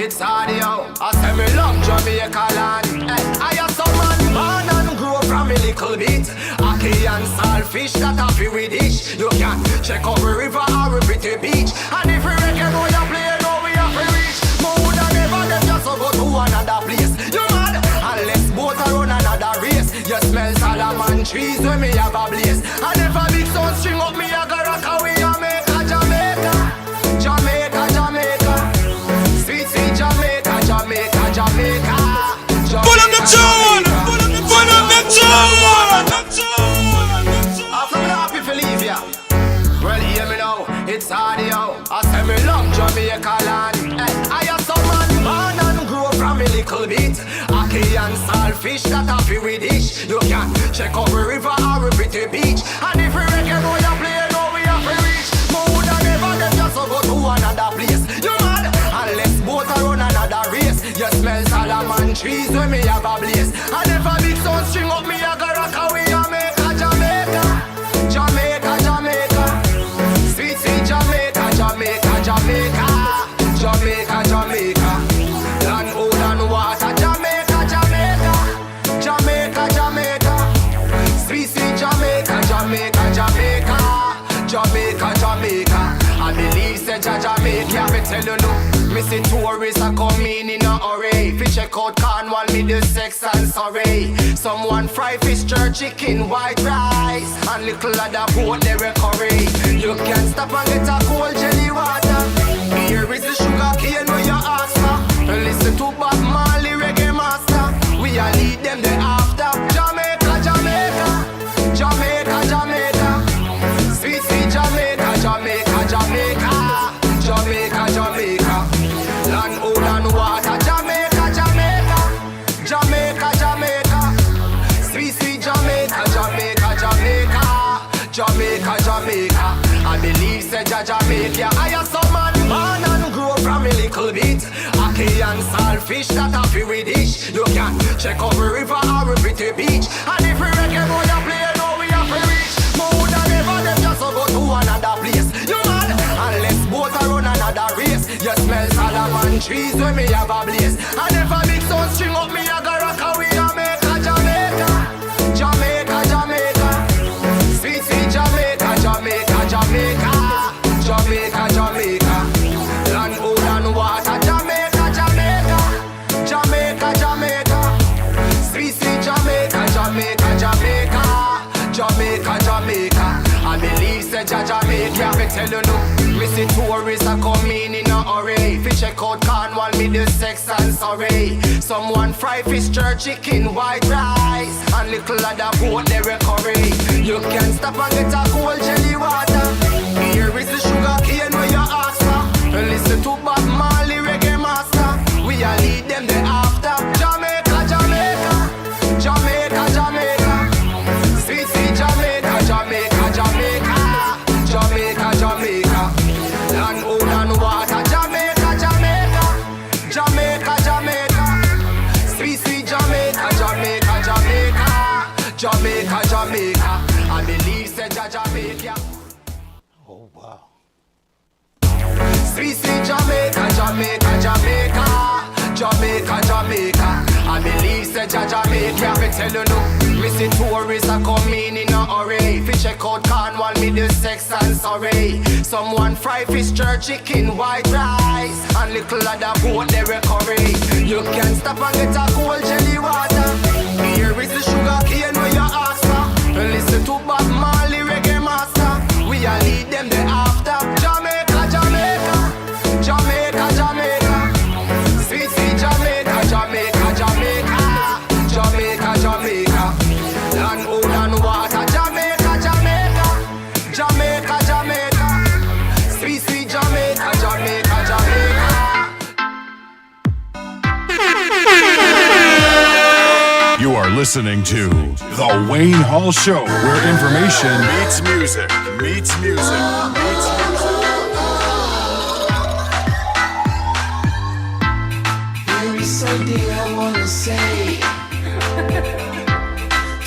it's audio. I say me love Jamaica land. I have some man born and grow from a little bit. Aki and saltfish that a fi with dish. You can check out the river or a pretty beach. And if we reckon we a play, no we a fi reach. More than ever them just go to another place. You mad? Unless boat a run another race. You smell Solomon trees when me have a blaze. And if a big sound string up me a go rock away Jamaica, Jamaica, Jamaica, Jamaica. Sweet, sweet Jamaica, Jamaica, Jamaica. Pull up the tune! Pull up the tune! After me happy for leave ya. Well, hear me now, it's audio. I say me love Jamaica land. I have some man born and grow from a little bit. Aki and saltfish that a fi with dish. You can check out the river or a pretty beach. And if we reckon we a play, no we a fi reach. More than ever them just go to another place. You mad? Unless boat a run another race. You smell Solomon trees when me have a blaze. And if a big sound string up me a go rock away Jamaica, Jamaica, Jamaica, Jamaica. Sweet, sweet Jamaica, Jamaica, Jamaica, Jamaica, Jamaica. Land, old and water, Jamaica, Jamaica, Jamaica, Jamaica. Sweet, sweet Jamaica, Jamaica, Jamaica, Jamaica, Jamaica. I believe say Jamaica, me tell you no. Me see tourists a come in a hurry. Fi check out Cornwall, me do sex and sorry. Someone fry fish, jerk, chicken, white rice, and little other boat they curry. You can stop and get a cold jelly water. Here is the sugar cane where you ask for. Listen to Bob Marley, reggae master. We a lead them the after. Jamaica, Jamaica, Jamaica, Jamaica. Sweet, sweet Jamaica, Jamaica, Jamaica, Jamaica, Jamaica. Land, old and water, Jamaica, Jamaica, Jamaica, Jamaica. Sweet, sweet Jamaica, Jamaica, Jamaica, Jamaica, Jamaica. I believe say Jamaica. I have some man born and grow from a little bit. Aki and saltfish that a fi with dish. You can check out the river or a pretty beach. And if we reckon we a play, no we a fi reach. More than ever them just go to another place. You mad? Unless boat a run another race. You smell Solomon trees when me have a blaze. And if a big sound string up me a go rock away Jamaica, Jamaica, Jamaica, Jamaica. Sweet, sweet Jamaica, Jamaica, Jamaica, Jamaica, Jamaica. Land, old and water, Jamaica, Jamaica, Jamaica, Jamaica. Sweet, sweet Jamaica, Jamaica, Jamaica, Jamaica, Jamaica. I believe say Jamaica, me tell you no. Me see tourists a come in a hurry. Fi check out Cornwall, me do sex and sorry. Someone fry fish, jerk, chicken, white rice, and little other boat they curry. You can stop and get a cold jelly water. Here is the sugar cane where you ask for. Listen to Bob Marley, reggae master. We a lead them the after. Jamaica, Jamaica, Jamaica, Jamaica. Sweet, sweet Jamaica, Jamaica, Jamaica, Jamaica, Jamaica. Land, old and water, Jamaica, Jamaica, Jamaica, Jamaica. Sweet, sweet Jamaica, Jamaica, Jamaica, Jamaica, Jamaica. I believe say Jamaica. Oh wow. Sweet, sweet Jamaica, Jamaica, Jamaica, Jamaica, Jamaica. I believe say Jamaica, me tell you no. Me see tourists a come in a hurry. Fi check out Cornwall, me do sex and sorry. Someone fry fish, jerk, chicken, white rice, and little other boat they curry. You can stop and get a cold jelly water. Here is the sugar cane where you ask for. Listen to Bob Marley, reggae master. We a lead them the after. Jamaica, Jamaica, Jamaica, Jamaica. Sweet, sweet Jamaica, Jamaica, Jamaica, Jamaica, Jamaica. Land, old and water, Jamaica, Jamaica, Jamaica, Jamaica. Sweet, sweet Jamaica, Jamaica, Jamaica. You are listening to The Wayne Hall Show, where information meets music, meets music, meets music. There is something I wanna say.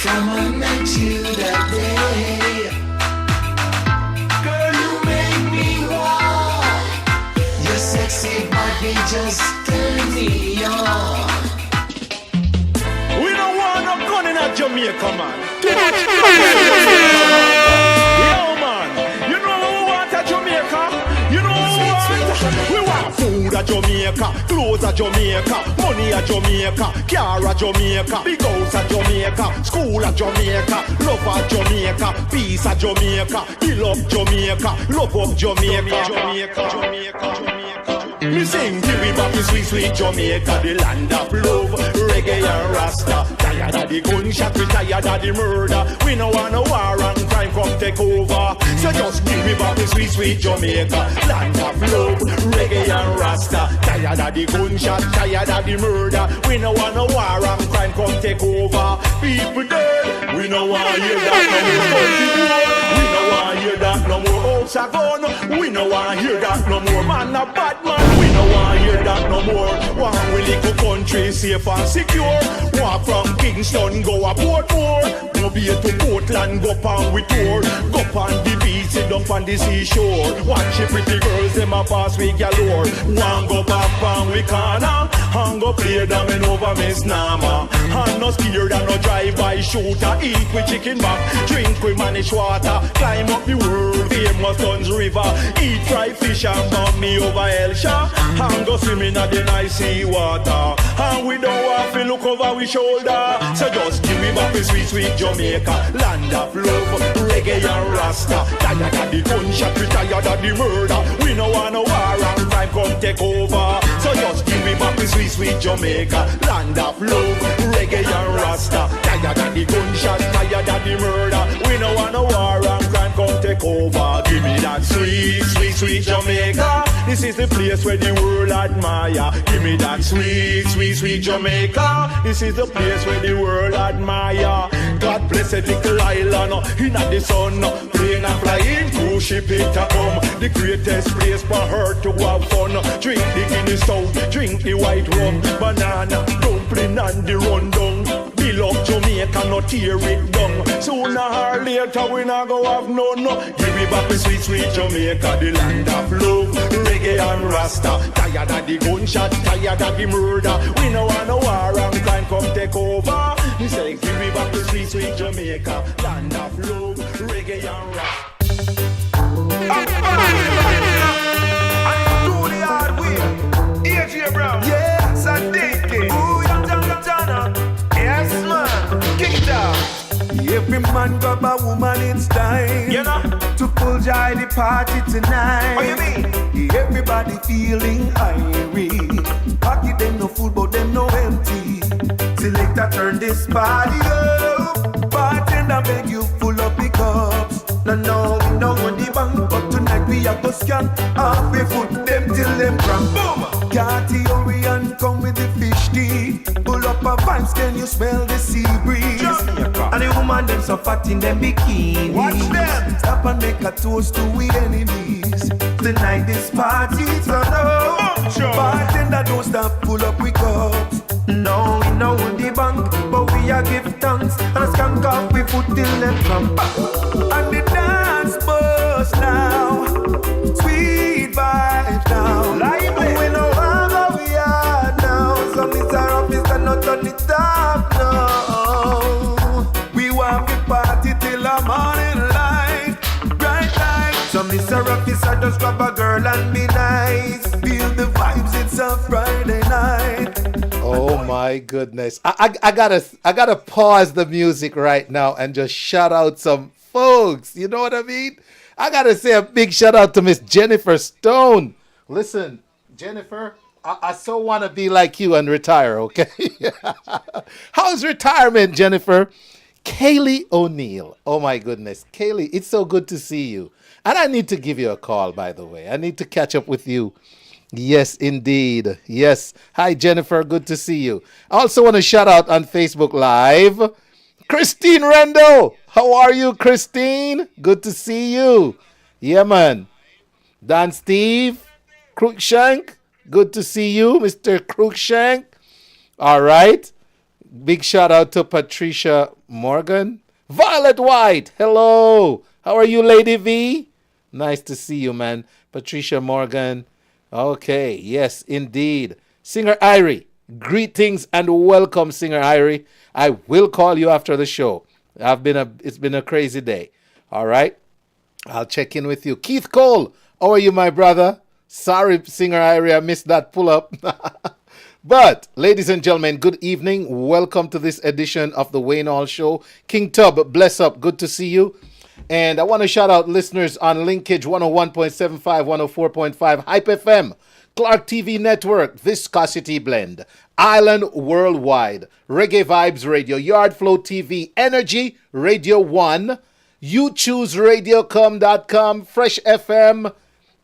From I met you that day, girl, you make me want. Your sex Sexy body just turn me on. We don't want no gun in a Jamaica, man. Yo, man. You know what we want at Jamaica? You know what we want? We want food at Jamaica, clothes at Jamaica, money at Jamaica, car at Jamaica, big house at Jamaica, school at Jamaica, love at Jamaica, peace at Jamaica, heal up Jamaica, love up Jamaica, Jamaica, Jamaica, Jamaica. Me sing, give me back to sweet, sweet Jamaica, the land of love, reggae and rasta. Tired of the gunshot, we tired of the murder. We no want no war and crime come take over. So just give me back to sweet, sweet Jamaica, land of love, reggae and rasta. Tired of the gunshot, tired of the murder. We no want no war and crime come take over. People dead, we no want hear that no more. We no want hear that no more. House a gun, we no want hear that no more. Man a bad man, we no want hear that no more. Want we little country safe and secure. Walk from Kingston, go a Portmore. Go be to Portland, go pan we tour. Go pan the beach, sit down on the seashore. Watch the pretty girls, them a pass we galore. Want go back pan we corner, and go play them in over Miss Nama. And no scared and no drive-by shooter. Eat with chicken back, drink with managed water. Climb up the world famous Duns River. Eat fried fish and bump me over Elsha. And go swimming at the nice sea water. And we don't want to look over we shoulder. So just give me back the sweet, sweet Jamaica, land of love, reggae and rasta. Tired of the gunshot, we tired of the murder. We no want no war and crime come take over. So just give me back the sweet, sweet Jamaica, land of love, reggae and rasta. Tired of the gunshot, tired of the murder. We no want no war and crime come take over. Give me that sweet, sweet, sweet Jamaica. This is the place where the world admire. Give me that sweet, sweet, sweet Jamaica. This is the place where the world admire. God bless a little island in the sun. Plane and flying cruise ship it a come. The greatest place for her to have fun. Drink the Guinness stout, drink the white rum, banana, dumpling and the rundown. Build up Jamaica, not tear it down. Sooner or later we not go have none. Give me back the sweet, sweet Jamaica, the land of love, reggae and rasta. Tired of the gunshot, tired of the murder. We no want no war and crime come take over. Me say give me back the sweet, sweet Jamaica, land of love, reggae and rasta. And do the hard way. AJ Brown, yes, I think it. Ooh, yes, man, kick it out. Every man grab a woman, it's time, you know, to pull joy the party tonight. What you mean? Everybody feeling irie. Pocket them no full, but them no empty. Selector turn this party up. Bartender beg you full up the cups. No, we know on the bank, but tonight we have to scan. Half we foot them till them cramp. Boom! Carty hurry and come with the fish tea. Pull up a vibes, can you smell the sea breeze? And the woman them so fat in them bikini. Watch them! Stop and make a toast to we enemies. Tonight this party turn up. Bartender don't stop, pull up we cups. No, we know on the bank, but we a give thanks. And skank off we foot till them cramp. And the dance bus now, sweet vibes now. Lively. We know how we are now. So Mr. Officer not on the top now. We want to party till the morning light, bright light. So Mr. Officer just grab a girl and be nice. Feel the vibes, it's a Friday night. Oh my goodness. I gotta pause the music right now and just shout out some folks. You know what I mean? I gotta say a big shout out to Miss Jennifer Stone. Listen, Jennifer, I so want to be like you and retire, okay? How's retirement, Jennifer? Kaylee O'Neill. Oh my goodness. Kaylee, it's so good to see you. And I need to give you a call, by the way. I need to catch up with you. Yes, indeed. Yes. Hi, Jennifer. Good to see you. I also want to shout out on Facebook Live, Christine Rendo. How are you, Christine? Good to see you. Yeah, man. Dan Steve, Cruikshank. Good to see you, Mr. Cruikshank. All right. Big shout out to Patricia Morgan. Violet White. Hello. How are you, Lady V? Nice to see you, man. Patricia Morgan. Okay, yes, indeed. Singer Irie, greetings and welcome, Singer Irie. I will call you after the show. It's been a crazy day. All right, I'll check in with you. Keith Cole, how are you, my brother? Sorry, Singer Irie, I missed that pull-up. But, ladies and gentlemen, good evening. Welcome to this edition of the Wayne Hall Show. King Tub, bless up. Good to see you. And I want to shout out listeners on Linkage 101.75, 104.5, HypeFM, Clark TV Network, Viscosity Blend, Island Worldwide, Reggae Vibes Radio, Yard Flow TV, Energy Radio 1, YouChooseRadiocom.com, Fresh FM,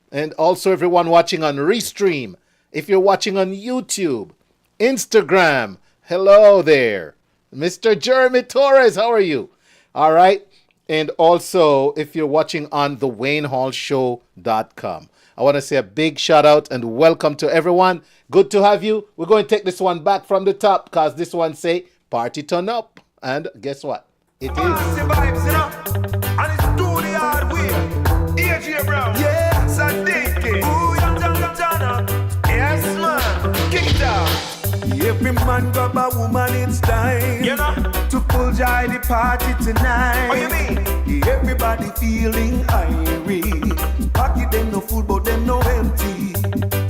and also everyone watching on Restream. If you're watching on YouTube, Instagram, hello there. Mr. Jeremy Torres, how are you? All right. And also, if you're watching on the WayneHallShow.com. I want to say a big shout out and welcome to everyone. Good to have you. We're going to take this one back from the top because this one say, party turn up. And guess what? It is. Vibes, you know? And it's do the hard way. AJ Brown. Yeah, Sadiki. Ooh, Yantana. Yes, man. Kick it out. Every man grab a woman, it's time. You know? To pull joy the party tonight. What you mean? Everybody feeling irie. Pocket them no full, but them no empty.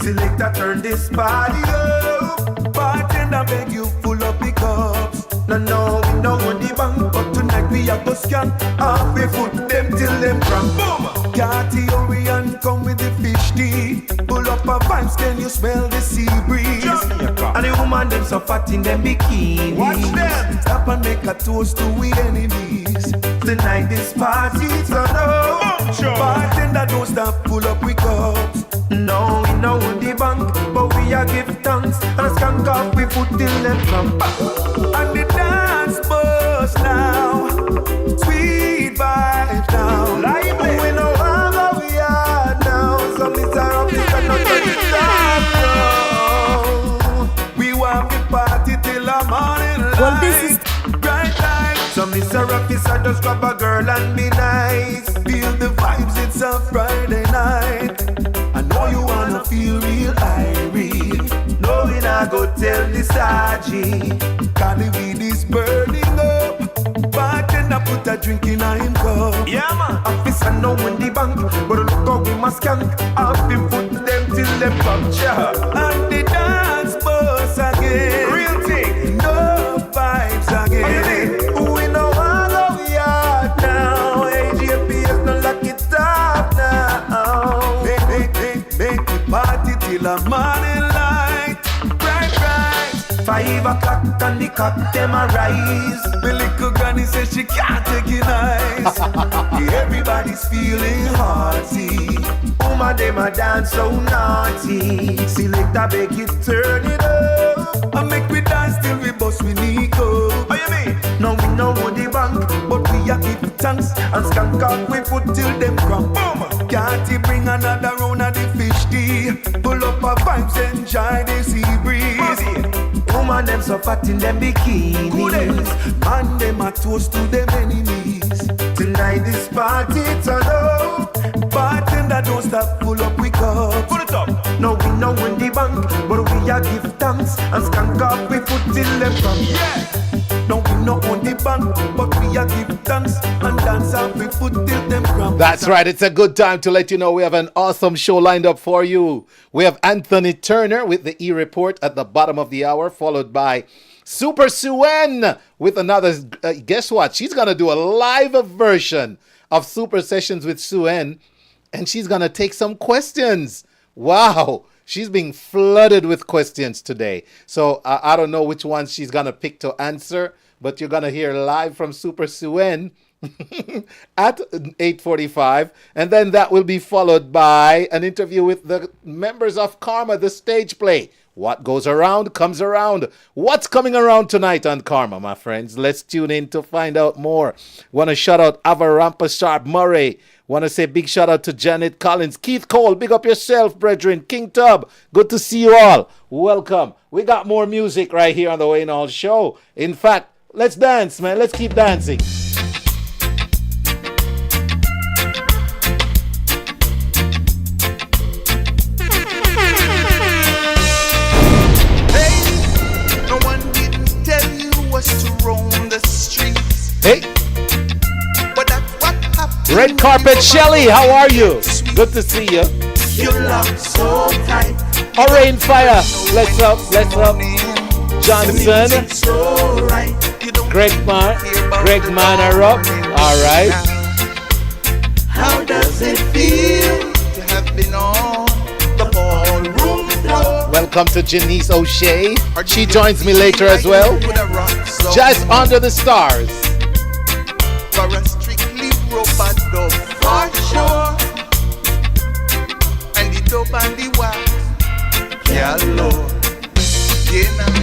Selector turn this party up. Bartender beg you full up the cups. No, we don't want the bank, but tonight we have to scan. Half we foot them till them cramp. Boom! Catty Orion come with the fish tea. Pull up a vibes, can you smell the sea breeze? And the woman them so fat in them bikinis. Watch them! Stop and make a toast to we enemies. Tonight this party turn up. Bartender don't stop, pull up we cups. No, we know the bank, but we a give thanks. And a skank off we foot till them cramp. And the dance bus now, sweet vibes now. Lively. We know how we are now. So Mr. Rocky cannot turn it down. We want the party till the morning light. Well, this is bright light. So Mr. Rocky said just grab a girl and be nice. Feel the vibes, it's a Friday night. I know you wanna feel real irie. No, we not go tell the Saji. Cali weed is burning up. Bartender put a drink in a him cup. Yeah, man. Officer no in the bank, but look how we must skank. I've been put them till them puncture. And the dance bus again. Real thing. No vibes again. We know how we are now. AGPS no lock it up now. Make the party till the morning light. Bright. 5 o'clock and the cock them a rise. The little granny says she can't take it nice. Everybody's feeling hearty. Woman them a dance so naughty. Selector beg you turn it up. And make we dance till we bust we Nico. How you mean? No we know on the bank, but we a give thanks. And skank off we foot till them cramp. Boom! Can't bring another round of the fish tea. Pull up a vibes, enjoy the sea breeze. Woman them so fat in them bikinis. Man them a toast to them enemies. Tonight this party turn up. Bartender don't stop, pull up we cups. Pull it up. No we know in the bank, but we a give thanks. And skank off we foot till them from. Yeah. No we know on the bank, but we a give thanks. And dance off we foot till them cramp. That's right. It's a good time to let you know we have an awesome show lined up for you. We have Anthony Turner with the ereport at the bottom of the hour, followed by Super Suen with another. Guess what? She's going to do a live version of Super Sessions with Suen, and she's going to take some questions. Wow. She's being flooded with questions today. So I don't know which ones she's going to pick to answer, but you're going to hear live from Super Suen at 8:45, and then that will be followed by an interview with the members of Karma, the stage play. What goes around comes around. What's coming around tonight on Karma, my friends? Let's tune in to find out more. Want to shout out Avarampa Sharp Murray. Want to say big shout out to Janet Collins, Keith Cole. Big up yourself, brethren. King Tub, good to see you all. Welcome. We got more music right here on the Wayne Hall Show. In fact, let's dance, man. Let's keep dancing. Red Carpet Shelly, how are you? Good to see you. You look so tight. Rain Fire, bless up. Johnson, So right. Greg Manor up. Alright. How does it feel to have been on the ballroom floor? Welcome to Janice O'Shea. She joins me later as well. Jazz Under the Stars. For a strictly robot dub for sure. And the dub and the wax. Yeah, Lord. Yeah, now.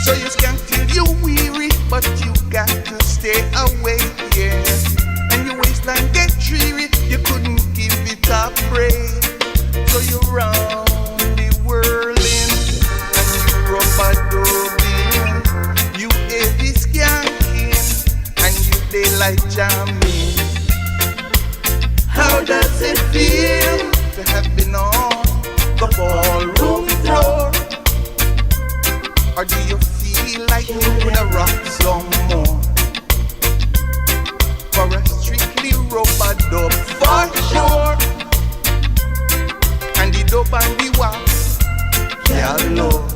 So you skank till you weary, but you got to stay away, yeah. And your waistline get dreary, you couldn't give it a break. So you round the whirling, and you rubber dubbing. You heavy skanking, and you daylight jamming. How does it feel to have been on the ballroom floor? Or do you feel like you wanna rock some more? For a strictly rubber dub for sure. And the dub and the wax. Yeah, Lord.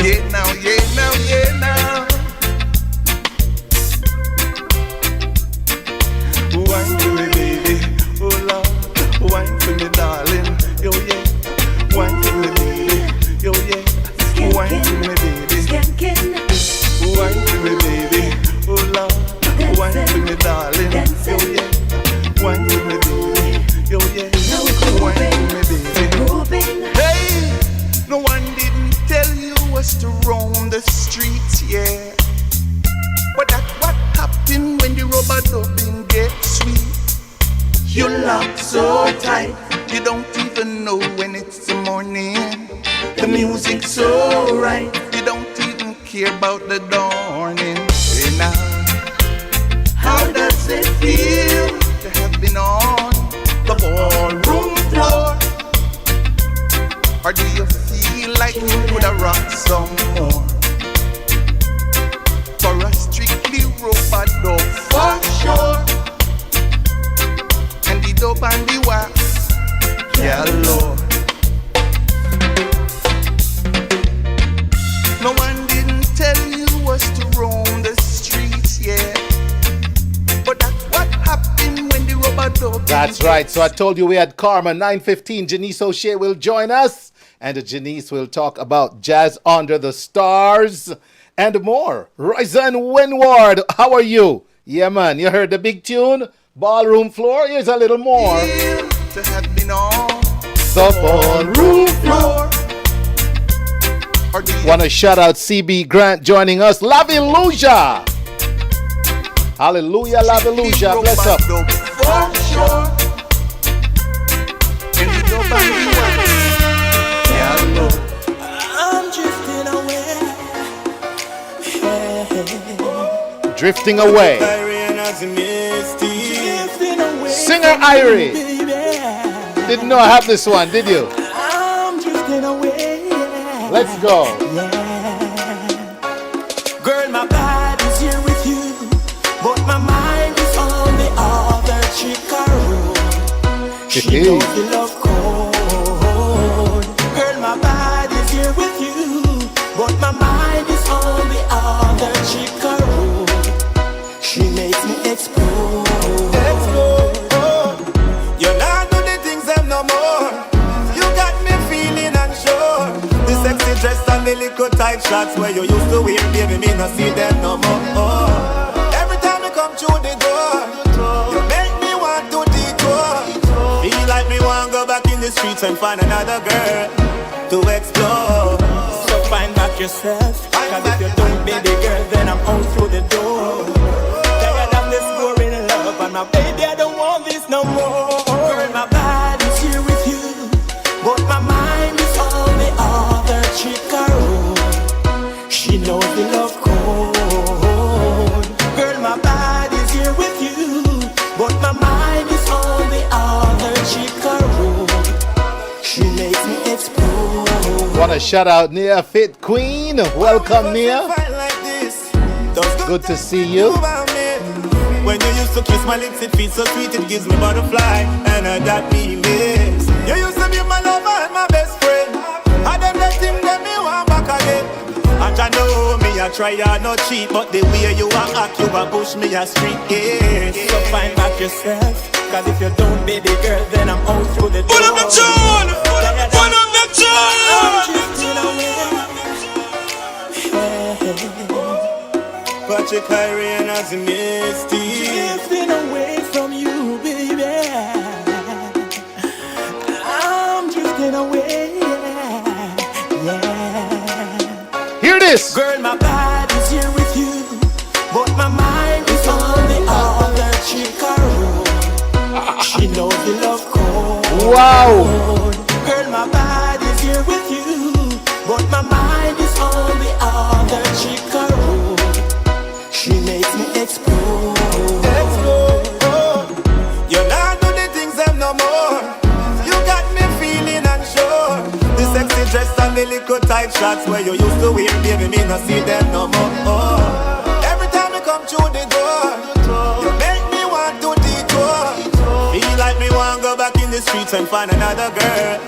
Yeah now. Wine to me, baby. Oh, Lord. Wine to me, darling. Yo, yeah. Wine to me, baby. Yo, yeah. Wine to me, baby. Wine to me, baby. Oh, Lord. Wine to me, darling. Yo, yeah. Wine to me, baby. Yo, yeah. Wine to me, baby. Hey, no one didn't tell you was to roam the streets, yeah. But that's what happened when the rubber dubbing gets sweet. You lock so tight, you don't even know when it's the morning. The music's so right, you don't even care about the dawning. Hey now, how does it feel to have been on the ballroom floor? Or do you feel like you would have rocked some more? For a strictly rubber dub for sure. And the dub and the wax, yeah, Lord. No one didn't tell you was to roam the streets, yeah. But that's what happened when the rubber dub. That's right. So I told you we had Karma 9:15. Janice O'Shea will join us, and Janice will talk about Jazz Under the Stars and more. Royza and Winward, how are you? Yeah, man. You heard the big tune, Ballroom Floor. Here's a little more. To have been on The Ballroom Floor. Want to shout out CB Grant joining us. Laviluja. Hallelujah, Laviluja. Bless up. I'm drifting away. Drifting away. Singer Irie. Didn't know I have this one, did you? I'm drifting away. Let's go. Girl, my body's here with you, but my mind is on the other chick-a-roo. She knows the love code. Girl, my body's here with you, but my mind is on the other chick-a-roo. She makes me explode. You're not do the things I'm no more. You got me feeling unsure. The sexy dress and the little tight shots where you used to wear, baby, me not see them no more. Every time you come through the door, you make me want to detour. Feel like me want go back in the streets and find another girl to explore. So find back yourself, cause if you don't, baby girl, then I'm out through the door. Tired of this boring love, and my baby, I don't want this no more. Girl, my body's here with you, but my mind is on the other chick-a-roo. She knows the love code. Girl, my body's here with you, but my mind is on the other chick-a-roo. She makes me explode. Want to shout out Nia Fit Queen. Welcome, Nia. Good to see you. When you used to kiss my lips, it feels so sweet, it gives me butterfly, and that me miss. You used to be my lover and my best friend. I them let him let me want back again. And you know me, I try hard, not cheat, but the way you are act, you a push me a street, yeah. So find back yourself, cause if you don't, baby girl, then I'm out through the door. Put up the tune! Put up the tune! But you're carrying as a misty. Drifting away from you, baby. I'm drifting away, yeah. Hear this. Girl, my body's here with you, but my mind is on the other chicaroo. She knows the love code. Wow. Girl, my body's here with you, but my mind is on the other chicaroo. She makes me explode. You're not do the things I'm no more. You got me feeling unsure. The sexy dress and the little tight shots where you used to wear, baby, me not see them no more. Every time you come through the door, you make me want to detour. Feel like me want go back in the streets and find another girl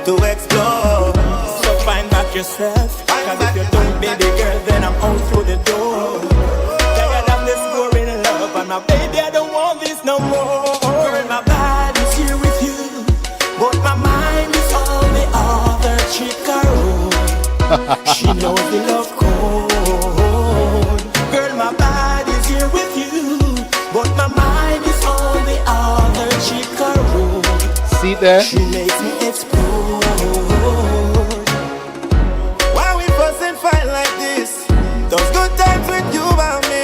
to explore. So find back yourself, cause if you don't, baby girl, then I'm out through the door. And my baby, I don't want this no more. Girl, my body's here with you, but my mind is on the other chicaroo. She knows the love code. Girl, my body's here with you, but my mind is on the other chicaroo. See there? She makes me explode. Why we fuss and fight like this? Those good times with you and me.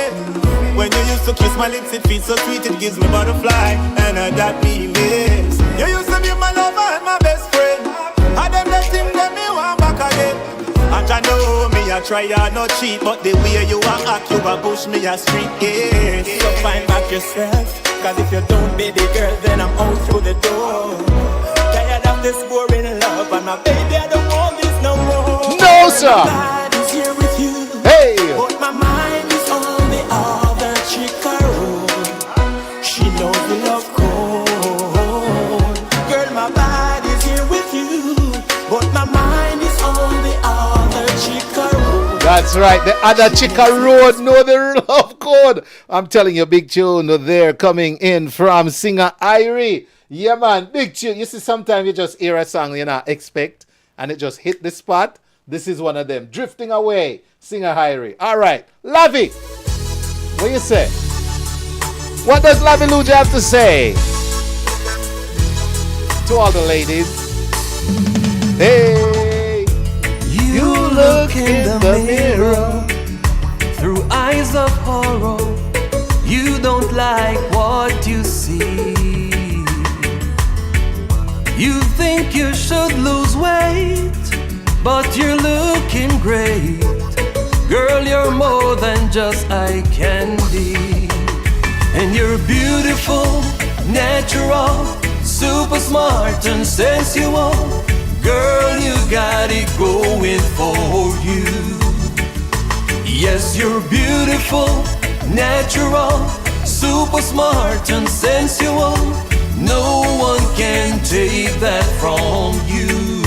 When you used to kiss my lips, it feels so sweet, it gives me butterfly, and that me miss. You used to be my lover and my best friend. I them let him let me want back again. And you know me, I try hard, not cheat, but the way you are act, you a push me a street, yeah. So find back yourself, cause if you don't, baby girl, then I'm out through the door. Tired of this boring love, and my baby, I don't want this no more. No, sir. My body's here with you, hey, but my mind is on the other chicaroo. She knows the love code. Girl, my body's here with you, but my mind is on the other chicaroo. That's right, the other chicaroo know the love code. I'm telling you, big tune there coming in from singer Irie. Yeah, man, big tune. You see, sometimes you just hear a song you not expect, and it just hit the spot. This is one of them. Drifting Away, singer Irie. All right, Lavi. What you say? What does Lavi Luja have to say? To all the ladies. Hey, you look in the mirror through eyes of horror. You don't like what you see. You think you should lose weight, but you're looking great. Girl, you're more than just eye candy. And you're beautiful, natural, super smart and sensual. Girl, you got it going for you. Yes, you're beautiful, natural, super smart and sensual. No one can take that from you.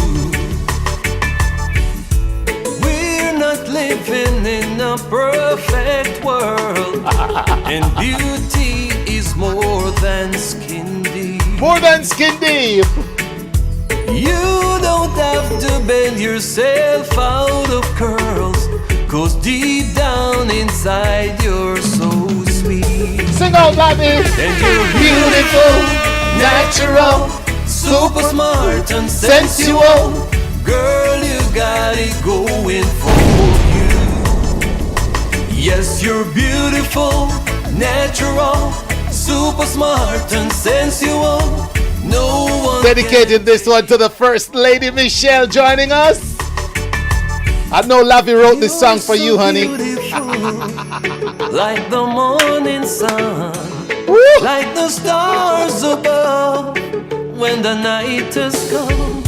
Living in a perfect world, and beauty is more than skin deep. More than skin deep. You don't have to bend yourself out of curls, 'cause deep down inside you're so sweet. Sing out, Lavi. And you're beautiful, natural, super smart and sensual. Girl, you got it going for you. Yes, you're beautiful, natural, super smart and sensual. No one dedicated this one to the First Lady Michelle joining us. I know Lavi wrote this song for you, honey. Like the morning sun, like the stars above when the night has come.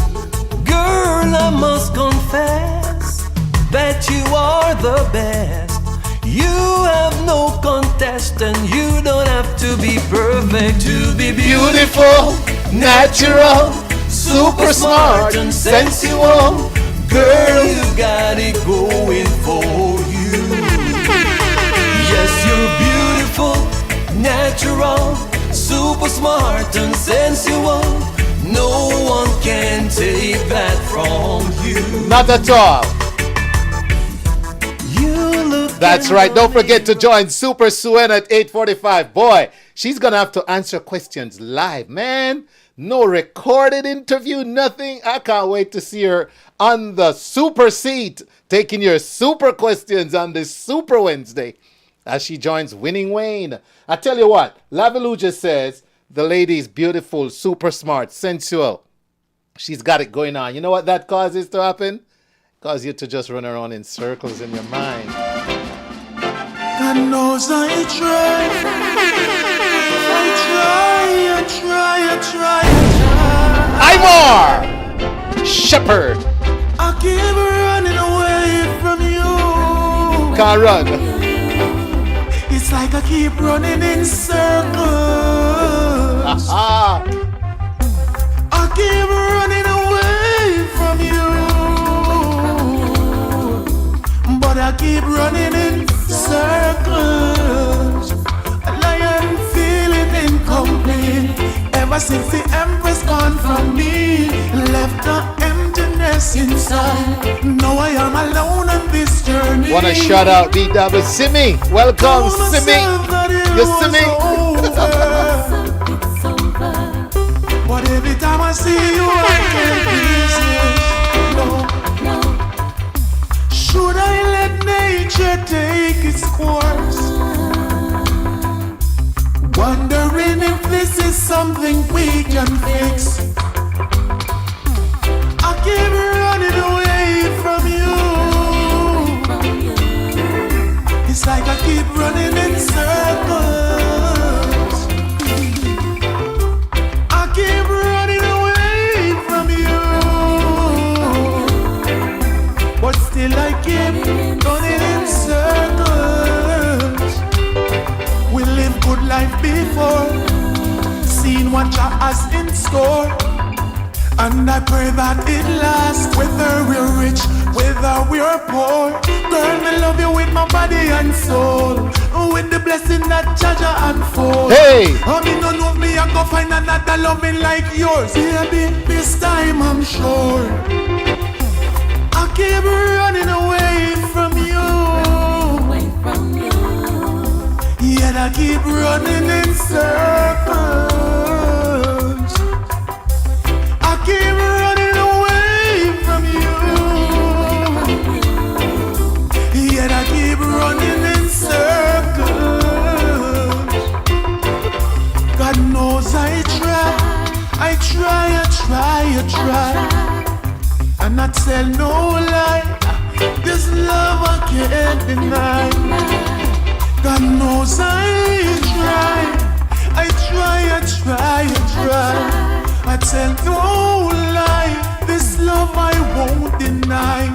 Girl, I must confess that you are the best. You have no contest and you don't have to be perfect to be Beautiful, natural, super smart and sensual. Girl, you got it going for you. Yes, you're beautiful, natural, super smart and sensual. No one can take that from you. Not at all. You look. That's right. Don't forget to join Super Suen at 8:45. Boy, she's gonna have to answer questions live, man. No recorded interview, nothing. I can't wait to see her on the super seat, taking your super questions on this Super Wednesday as she joins Winning Wayne. I tell you what, Laviluja says the lady is beautiful, super smart, sensual. She's got it going on. You know what that causes to happen? Cause you to just run around in circles in your mind. God knows I try. I'm more shepherd. I keep running away from you. Can't run. It's like I keep running in circles. I keep running away from you, but I keep running in circles, and I am feeling incomplete. Ever since the Empress gone from me, left an emptiness inside. Now I am alone on this journey. Wanna shout out B-Double Simi. Welcome, Simi. You Simi. But every time I see you, I can't resist. No. Should I let nature take its course? Wondering if this is something we can fix. I keep running away from you. It's like I keep running in circles. I keep running away from you, but still I keep running in circles. We live good life before, seen what Jah has in store, and I pray that it lasts. Whether we're rich, whether we're poor, girl, me love you with my body and soul, with the blessing that Jah unfold. Hey! I mean, don't know me, I go find another loving like yours. Baby, this time I'm sure. I keep running away from you. Yet I keep running in circles. I keep running away from you. Yet I keep running in circles. God knows I try, and I tell no lie. This love I can't deny. God knows I try. I tell no lie. This love I won't deny.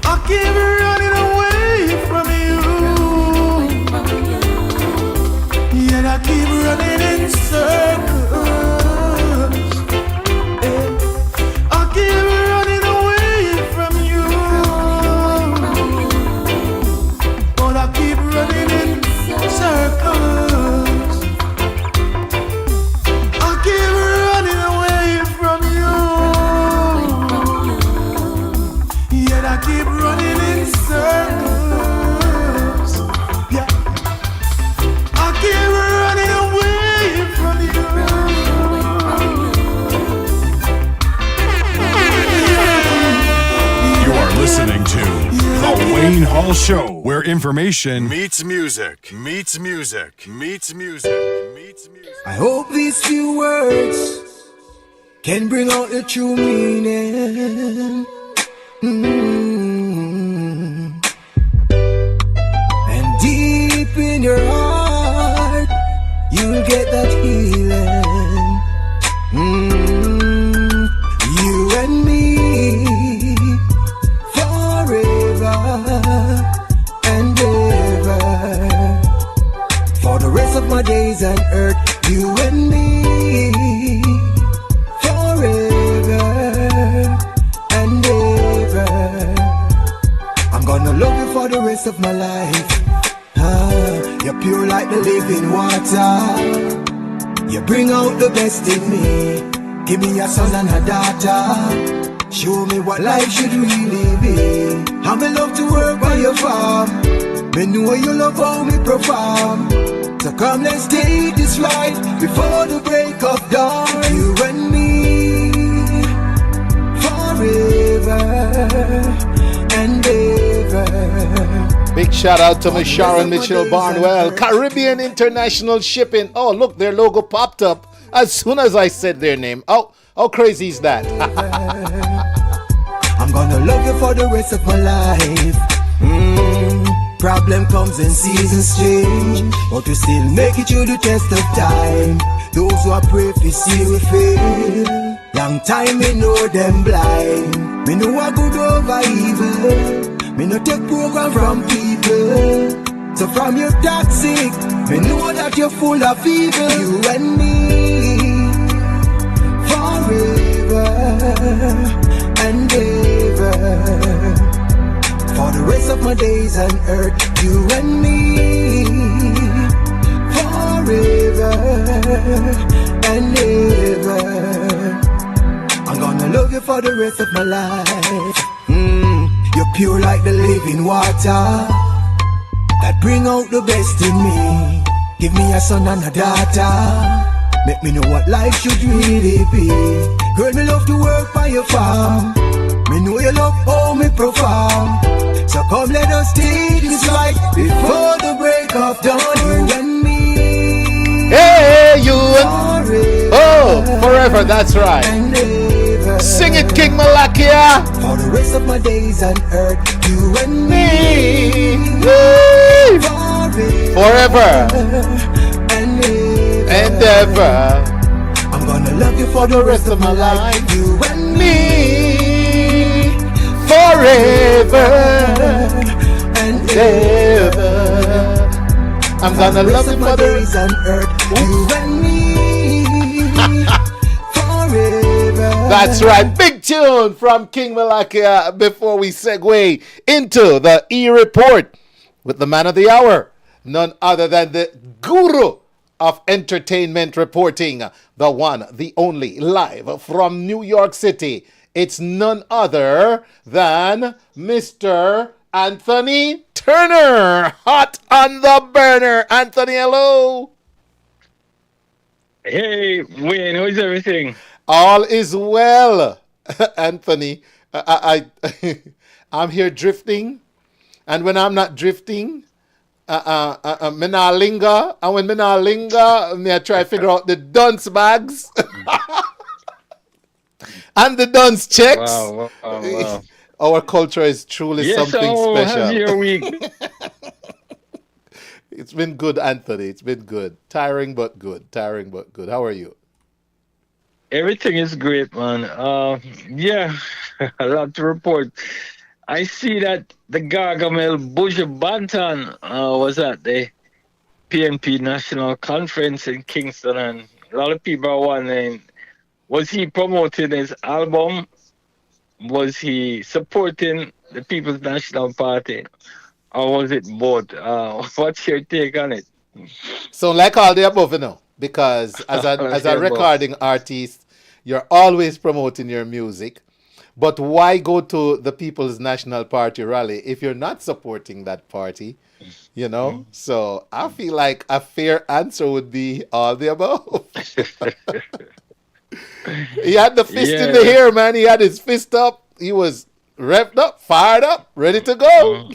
I keep running away from you, yet I keep running in circles. I keep running away from you, but I keep running in circles. I keep running away from you, yet I keep running in circles. Yeah, I keep running away from you. You are listening to The Wayne Hall Show, where information meets music, meets music, meets music, meets music. I hope these few words can bring out the true meaning. And deep in your heart, you'll get that healing. You and me forever and of my life. You're pure like the living water. You bring out the best in me. Give me a son and a daughter. Show me what life should really be. I'm in love to work by your farm. Me know you love how me perform. So come let's take this ride before the break of dawn. You and me forever and ever. Big shout out to Miss Sharon Mitchell Barnwell. Caribbean International Shipping. Oh, look, their logo popped up as soon as I said their name. Oh, how crazy is that? I'm gonna love you for the rest of my life. Problem comes and seasons change, but we still make it through the test of time. Those who are brave, we see we fail. Long time me know them blind. Me know I good over evil. Me no take program from people. So from your toxic, me know that you're full of evil. You and me forever and ever. For the rest of my days on earth, you and me forever and ever. I'm gonna love you for the rest of my life. You're pure like the living water that bring out the best in me. Give me a son and a daughter. Make me know what life should really be. Girl, me love to work by your farm. Me know you love how me perform. So come let us take this fight before the break of dawn. You and me. Hey, you and oh, forever, that's right. Sing it, King Malakia. For the rest of my days on earth, you and me. Forever and ever. I'm gonna love you for the rest of my life. You and me. Forever and ever. I'm gonna love you for the days on earth. You and me. Forever. That's right. Big tune from King Malakia before we segue into the E-Report with the man of the hour. None other than the guru of entertainment reporting. The one, the only, live from New York City. It's none other than Mr. Anthony Turner. Hot on the burner. Anthony, hello. Hey, Wayne, how's everything? All is well, Anthony. I'm here drifting. And when I'm not drifting, me nah linger. And when me nah linger, me I try to figure out the dunce bags. And the dunce checks. Wow. Our culture is truly something special. How's your week? It's been good, Anthony. It's been good. Tiring but good. How are you? Everything is great, man. Yeah, a lot to report. I see that the Gargamel Buja Banton was at the PNP National Conference in Kingston, and a lot of people are wondering, was he promoting his album? Was he supporting the People's National Party? Or was it both? What's your take on it? So like all the above, you know, because as a recording artist, you're always promoting your music. But why go to the People's National Party rally if you're not supporting that party? You know? Mm-hmm. So I feel like a fair answer would be all the above. He had the fist in the air, man. He had his fist up. He was revved up, fired up, ready to go.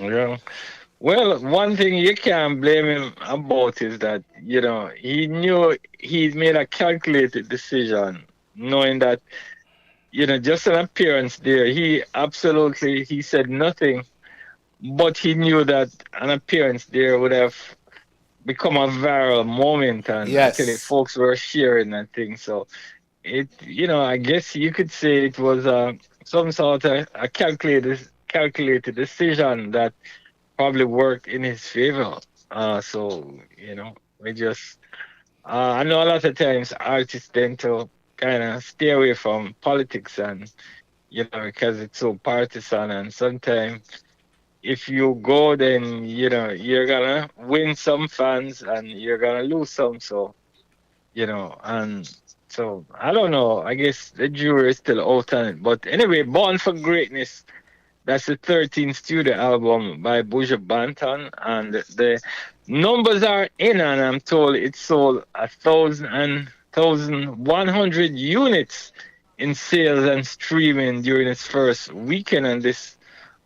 Yeah. Well, one thing you can't blame him about is that, you know, he knew he made a calculated decision, knowing that, you know, just an appearance there. He said nothing, but he knew that an appearance there would have become a viral moment, and actually folks were sharing that thing. So it, you know, I guess you could say it was some sort of a calculated decision that probably worked in his favor. So, you know, we just, I know a lot of times artists tend to kind of stay away from politics, and, you know, because it's so partisan, and sometimes if you go, then you're gonna win some fans and you're gonna lose some. So and so I don't know. I guess the jury is still out on it. But anyway, Born for Greatness. That's the 13th studio album by Buju Banton, and the numbers are in, and I'm told it sold 1,100 units in sales and streaming during its first weekend, and this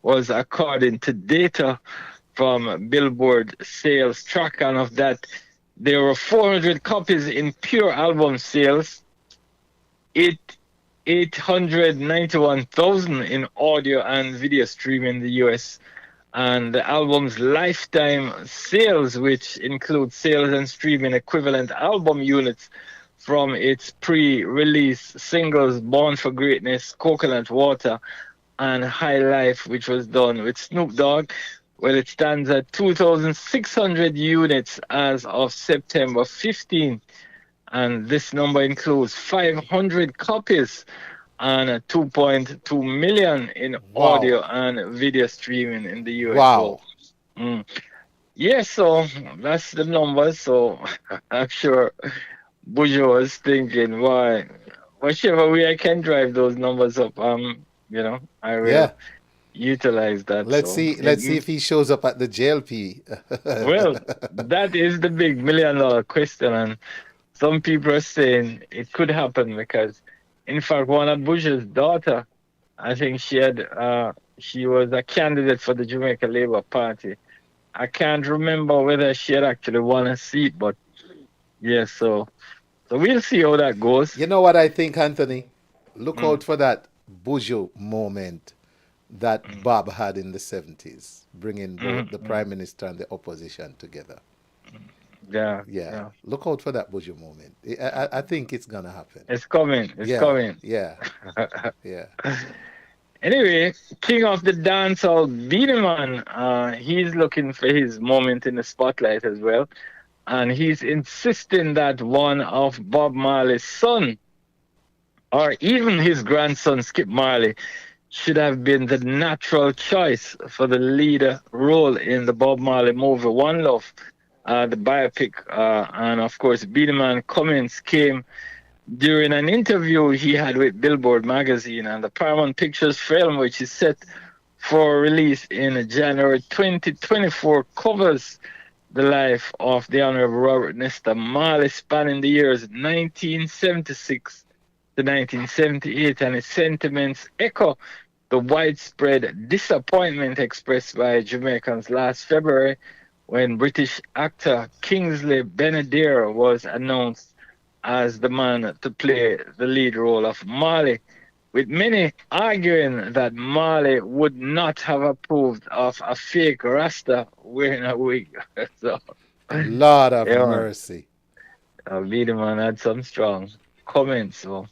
was according to data from Billboard Sales Track, and of that, there were 400 copies in pure album sales. 891,000 in audio and video streaming in the US, and the album's lifetime sales, which include sales and streaming equivalent album units from its pre-release singles Born for Greatness, Coconut Water, and High Life, which was done with Snoop Dogg. Well, it stands at 2,600 units as of September 15th. And this number includes 500 copies and 2.2 million in audio and video streaming in the US. Wow. Yeah, so that's the numbers. So I'm sure Buju was thinking, why, whichever way I can drive those numbers up, I will utilize that. Let's see if he shows up at the JLP. Well, that is the big $1 million question, and some people are saying it could happen because, in fact, one of Bush's daughter, I think she was a candidate for the Jamaica Labour Party. I can't remember whether she had actually won a seat, but yeah, so we'll see how that goes. You know what I think, Anthony? Look out for that Buju moment that Bob had in the 70s, bringing both the Prime Minister and the opposition together. Yeah. Look out for that Buju moment. I think it's gonna happen. It's coming. It's coming. Yeah. Yeah. Anyway, king of the dancehall, Beenie Man, he's looking for his moment in the spotlight as well, and he's insisting that one of Bob Marley's son, or even his grandson Skip Marley, should have been the natural choice for the leader role in the Bob Marley movie One Love. The biopic, and of course, Beenie Man comments came during an interview he had with Billboard magazine, and the Paramount Pictures film, which is set for release in January 2024, covers the life of the Honorable Robert Nesta Marley, spanning the years 1976 to 1978, and his sentiments echo the widespread disappointment expressed by Jamaicans last February when British actor Kingsley Benadir was announced as the man to play the lead role of Marley, with many arguing that Marley would not have approved of a fake Rasta wearing a wig. So, Lord of mercy. Beenie Man had some strong comments. So,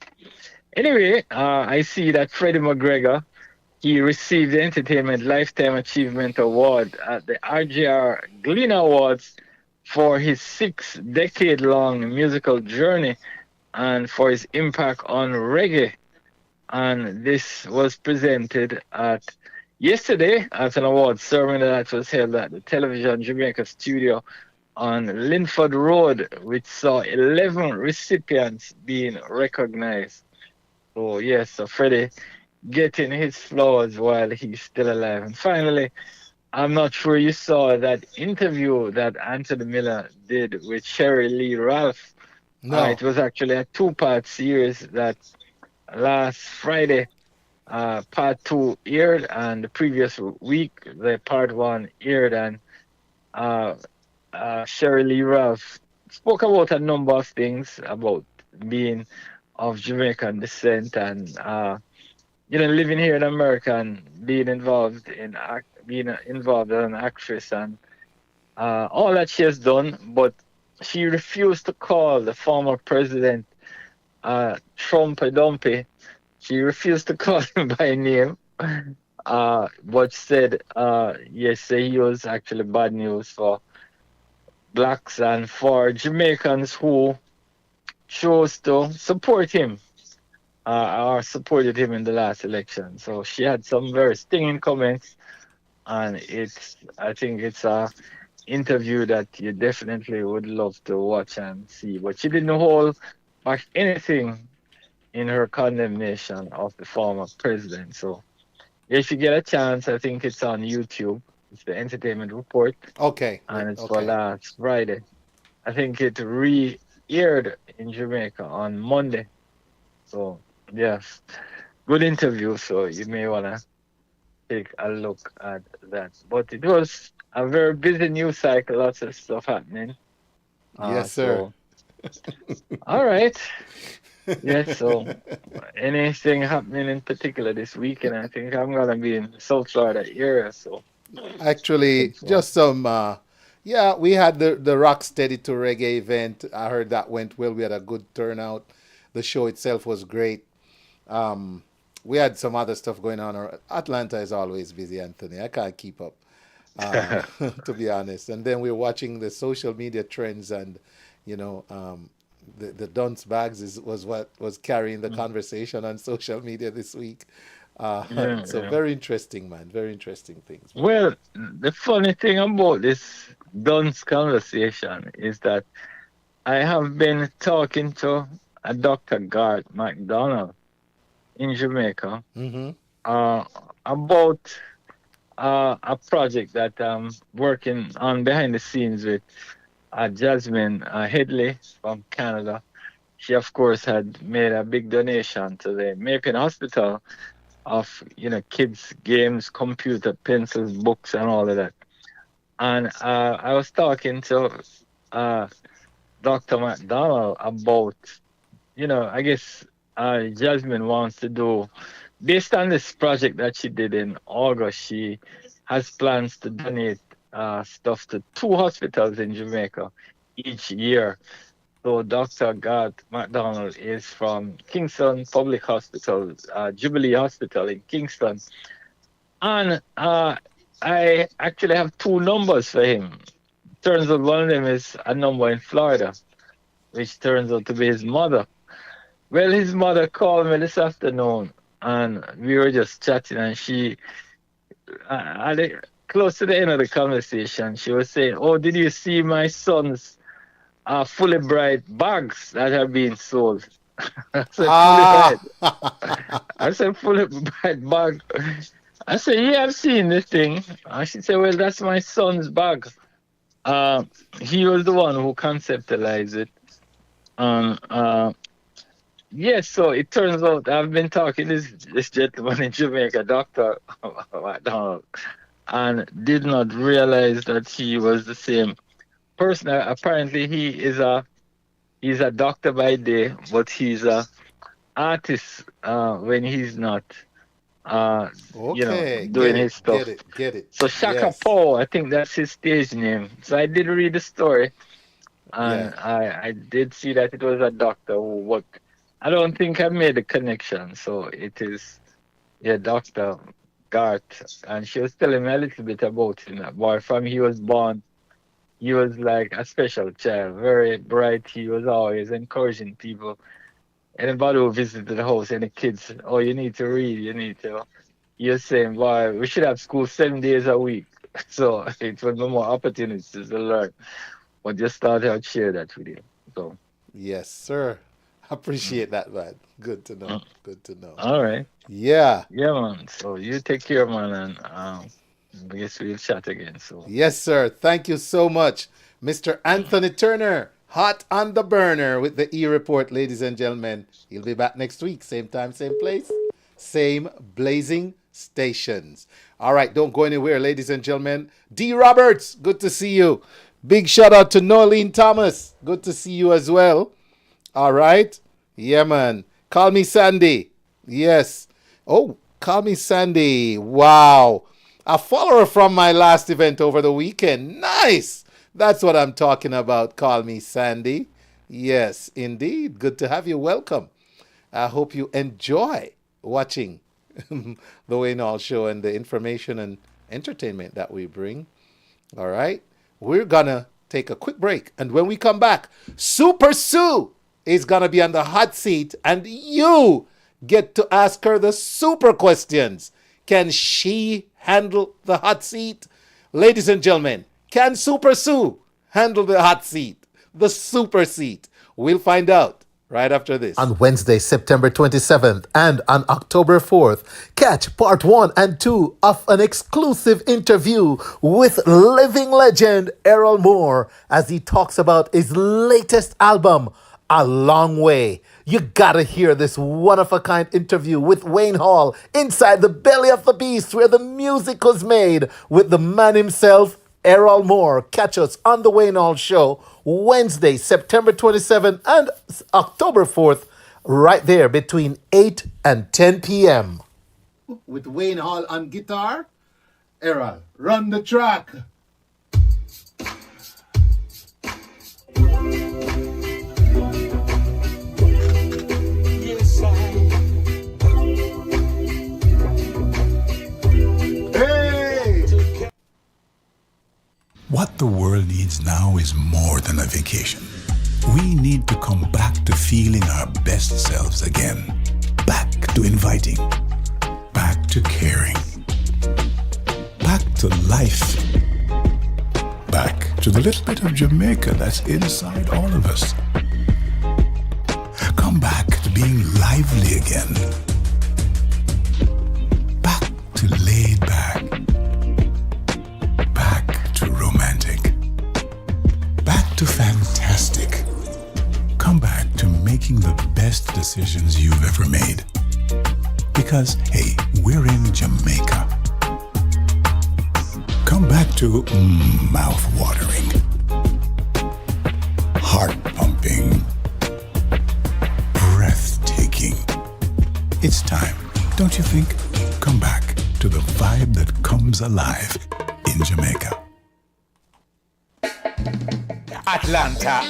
anyway, I see that Freddie McGregor, he received the Entertainment Lifetime Achievement Award at the RJR Gleaner Awards for his 6-decade-long musical journey and for his impact on reggae. And this was presented yesterday at an awards ceremony that was held at the Television Jamaica studio on Linford Road, which saw 11 recipients being recognized. So yes, so Freddie getting his flowers while he's still alive. And finally, I'm not sure you saw that interview that Anthony Miller did with Sherry Lee Ralph. No. It was actually a 2-part series that last Friday, part 2 aired, and the previous week, the part 1 aired, and Sherry Lee Ralph spoke about a number of things about being of Jamaican descent and living here in America and being involved as an actress and all that she has done, but she refused to call the former president Trumpy Dumpy. She refused to call him by name, but said yes, he was actually bad news for blacks and for Jamaicans who chose to support him. Or supported him in the last election. So she had some very stinging comments, and I think it's a interview that you definitely would love to watch and see. But she didn't hold back anything in her condemnation of the former president. So if you get a chance, I think it's on YouTube. It's the Entertainment Report, Okay. and it's for Okay. last Friday. I think it re-aired in Jamaica on Monday. So yes, good interview. So you may wanna take a look at that. But it was a very busy news cycle, lots of stuff happening. Yes, sir. So all right. Yes, so anything happening in particular this weekend? I think I'm gonna be in South Florida area, so Actually, so just some. Yeah, we had the Rock Steady to Reggae event. I heard that went well. We had a good turnout. The show itself was great. Um, we had some other stuff going on. Atlanta is always busy, Anthony. I can't keep up, uh, to be honest. And then we're watching the social media trends, and you know, the dunce bags was what was carrying the conversation on social media this week. yeah, So yeah. very interesting, man. Very interesting things, man. Well, the funny thing about this Dunn's conversation is that I have been talking to a Dr. Garth McDonald in Jamaica Mm-hmm. uh, about a project that I'm working on behind the scenes with Jasmine Headley from Canada. She, of course, had made a big donation to the Maple Hospital of, kids, games, computer, pencils, books, and all of that. And I was talking to uh, Dr. McDonald about, I guess Jasmine wants to do, based on this project that she did in August, she has plans to donate stuff to 2 hospitals in Jamaica each year. So Dr. Garth McDonald is from Kingston Public Hospital, Jubilee Hospital in Kingston. And I actually have 2 numbers for him. Turns out one of them is a number in Florida, which turns out to be his mother. Well, his mother called me this afternoon, and we were just chatting, and she, close to the end of the conversation, she was saying, "Oh, did you see my son's fully bright bags that are being sold?" I said, "Fully bright." Ah, I said, "Fully bright bag." I said, "Yeah, I've seen this thing." And she said, "Well, that's my son's bag." Uh, he was the one who conceptualized it. And yes, so it turns out I've been talking to this gentleman in Jamaica, Dr. McDonald, and did not realize that he was the same person. Apparently, he's a doctor by day, but he's a artist when he's not, okay, get doing it, his get stuff. it, get it. So Shaka Yes, Paul, I think that's his stage name. So I did read the story, yeah. and I did see that it was a doctor who worked. I don't think I made the connection. So it is, yeah, Dr. Garth. And she was telling me a little bit about him. That boy, from he was born, he was like a special child, very bright. He was always encouraging people. Anybody who visited the house, any kids, oh, you need to read, you need to. You're saying, boy, we should have school 7 days a week. So it would be more opportunities to learn. But just thought I'd share that with you. So, Yes, sir. mm, Appreciate that, man. Good to know. mm. Good to know. All right. Yeah. Yeah, man. So you take care, man, and I guess we'll chat again. So, Yes, sir. Thank you so much, Mr. Anthony Turner. Hot on the burner with the E Report, ladies and gentlemen. He'll be back next week. Same time, same place, same blazing stations. All right, don't go anywhere, ladies and gentlemen. D. Roberts, good to see you. Big shout out to Norleen Thomas. Good to see you as well. All right. Yeah, man. Call me Sandy. Yes. Oh, call me Sandy. Wow. A follower from my last event over the weekend. Nice. That's what I'm talking about. Call me Sandy. Yes, indeed. Good to have you. Welcome. I hope you enjoy watching the Wayne Hall Show and the information and entertainment that we bring. All right. We're going to take a quick break. And when we come back, Super Sue is going to be on the hot seat. And you get to ask her the super questions. Can she handle the hot seat? Ladies and gentlemen, can Super Sue handle the hot seat, the super seat? We'll find out right after this. On Wednesday, September 27th and on October 4th, catch part 1 and 2 of an exclusive interview with living legend Errol Moore as he talks about his latest album, A Long Way. You gotta hear this one-of-a-kind interview with Wayne Hall inside the belly of the beast where the music was made with the man himself, Errol Moore. Catch us on the Wayne Hall Show Wednesday, September 27th and October 4th, right there between 8 and 10 p.m. With Wayne Hall on guitar, Errol, run the track. What the world needs now is more than a vacation. We need to come back to feeling our best selves again. Back to inviting. Back to caring. Back to life. Back to the little bit of Jamaica that's inside all of us. Come back to being lively again. Back to laid back. Romantic. Back to fantastic. Come back to making the best decisions you've ever made. Because, hey, we're in Jamaica. Come back to mouth-watering, heart-pumping, breathtaking. It's time, don't you think? Come back to the vibe that comes alive in Jamaica. Atlanta.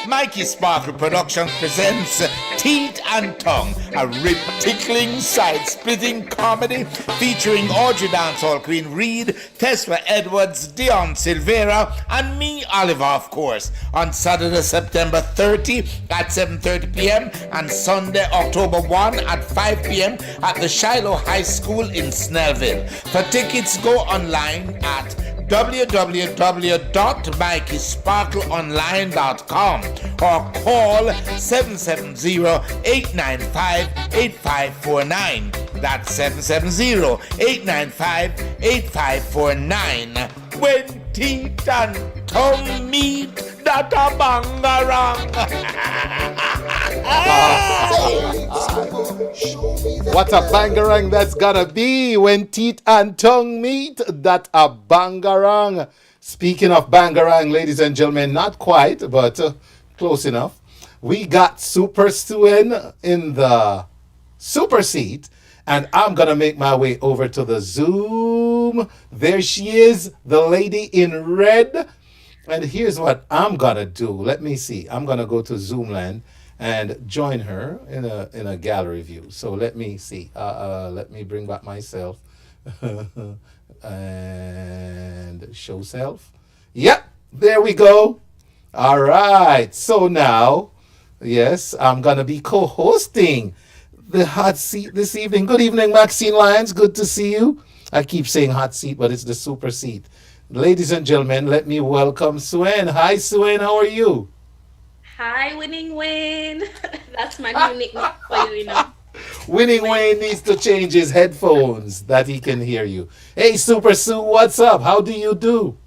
Mikey Sparkle Productions presents Teeth and Tongue, a rip-tickling, side-splitting comedy featuring Audrey Dancehall Queen Reed, Tesla Edwards, Dion Silvera, and me, Oliver, of course, on Saturday, September 30 at 7:30 p.m. and Sunday, October 1 at 5 p.m. at the Shiloh High School in Snellville. For tickets, go online at www.MikeySparkleOnline.com or call 770-895-8549. That's 770-895-8549. When teeth and tongue meet, that a bangarang. What a bangarang that's gonna be when teeth and tongue meet. That a bangarang. Speaking of bangarang, ladies and gentlemen, not quite, but close enough. We got Super Suen in the super seat, and I'm gonna make my way over to the Zoom. There she is, the lady in red. And here's what I'm gonna do. Let me see. I'm gonna go to Zoomland and join her in a gallery view. So let me see. Let me bring back myself and show self. Yep, there we go. All right. So now, yes, I'm gonna be co-hosting the hot seat this evening. Good evening, Maxine Lyons. Good to see you. I keep saying hot seat, but it's the super seat. Ladies and gentlemen, let me welcome Suen. Hi, Suen. How are you? Hi, Winning Wayne. That's my new nickname for you, you know. Winning Wayne needs to change his headphones that he can hear you. Hey, Super Sue, what's up? How do you do?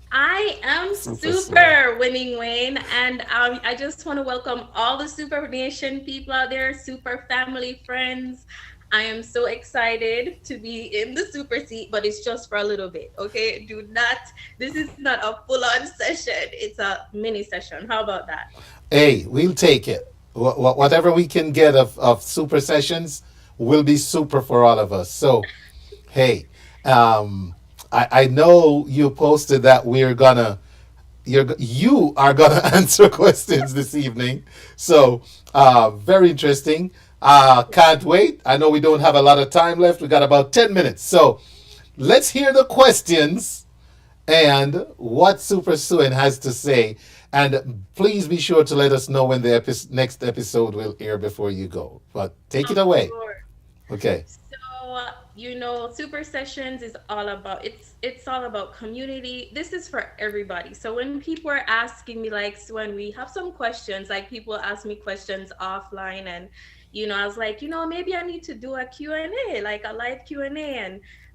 I am super Winning Wayne, and I just want to welcome all the Super Nation people out there, Super family, friends. I am so excited to be in the super seat, but it's just for a little bit, okay? This is not a full-on session. It's a mini session. How about that? Hey, we'll take it. Whatever we can get of super sessions will be super for all of us. So, hey, I know you posted that you are gonna answer questions this evening. So, very interesting. Can't wait. I know we don't have a lot of time left. We got about 10 minutes. So let's hear the questions and what Super Suen has to say. And please be sure to let us know when the next episode will air before you go. But take it away. Sure. Okay. So Super Sessions is all about it's all about community. This is for everybody. So when people are asking me, like, so when we have some questions, like people ask me questions offline, and I was like, maybe I need to do a Q&A, like a live Q&A.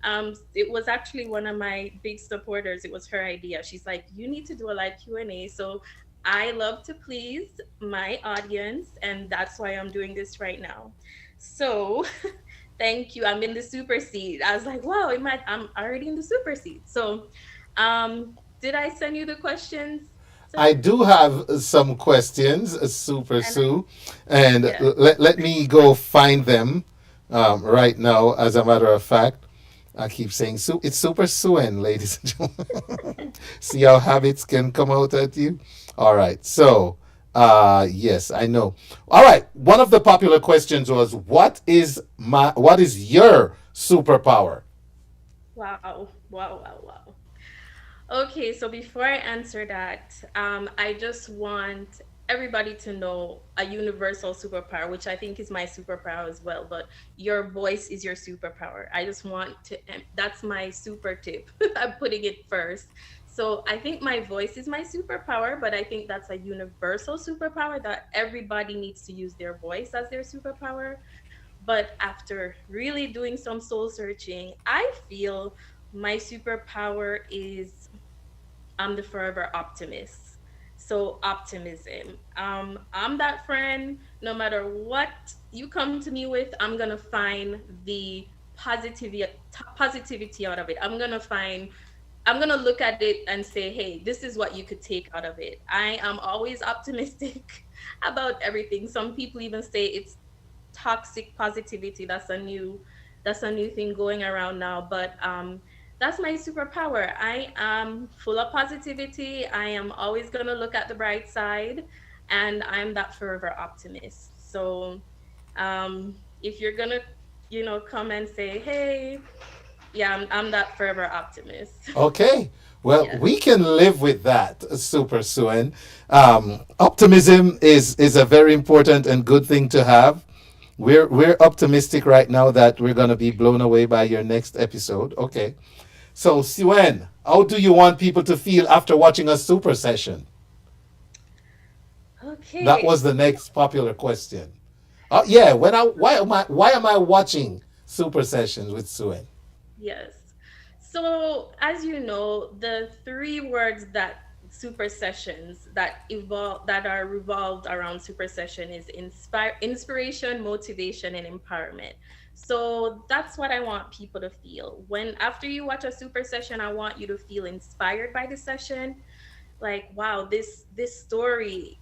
And it was actually one of my big supporters. It was her idea. She's like, you need to do a live Q&A. So I love to please my audience, and that's why I'm doing this right now. So thank you. I'm in the super seat. I was like, wow, I'm already in the super seat. So did I send you the questions? I do have some questions, Super Sue, and Yeah. let me go find them right now. As a matter of fact, I keep saying it's Super Suen, ladies and gentlemen. See how habits can come out at you. All right, so yes, I know. All right, one of the popular questions was, what is your superpower? Wow. Wow. Wow. Wow. Okay, so before I answer that, I just want everybody to know a universal superpower, which I think is my superpower as well. But your voice is your superpower. I just want to, that's my super tip. I'm putting it first. So I think my voice is my superpower, but I think that's a universal superpower that everybody needs to use their voice as their superpower. But after really doing some soul searching, I feel my superpower is I'm the forever optimist. So optimism. I'm that friend. No matter what you come to me with, I'm gonna find the positivity out of it. I'm gonna look at it and say, hey, this is what you could take out of it. I am always optimistic about everything. Some people even say it's toxic positivity. That's a new thing going around now. But that's my superpower. I am full of positivity. I am always gonna look at the bright side, and I'm that forever optimist. So if you're gonna, come and say, hey, yeah, I'm that forever optimist. Okay. Well, Yeah. we can live with that, Super Suen. Optimism is a very important and good thing to have. We're optimistic right now that we're gonna be blown away by your next episode. Okay. So, Suen, how do you want people to feel after watching a super session? That Okay. was the next popular question. Oh yeah, why am I watching super sessions with Suen? Yes. So, as you know, the three words that super sessions that are revolved around super session is inspiration, motivation, and empowerment. So that's what I want people to feel. When after you watch a super session, I want you to feel inspired by the session, like, wow, this story,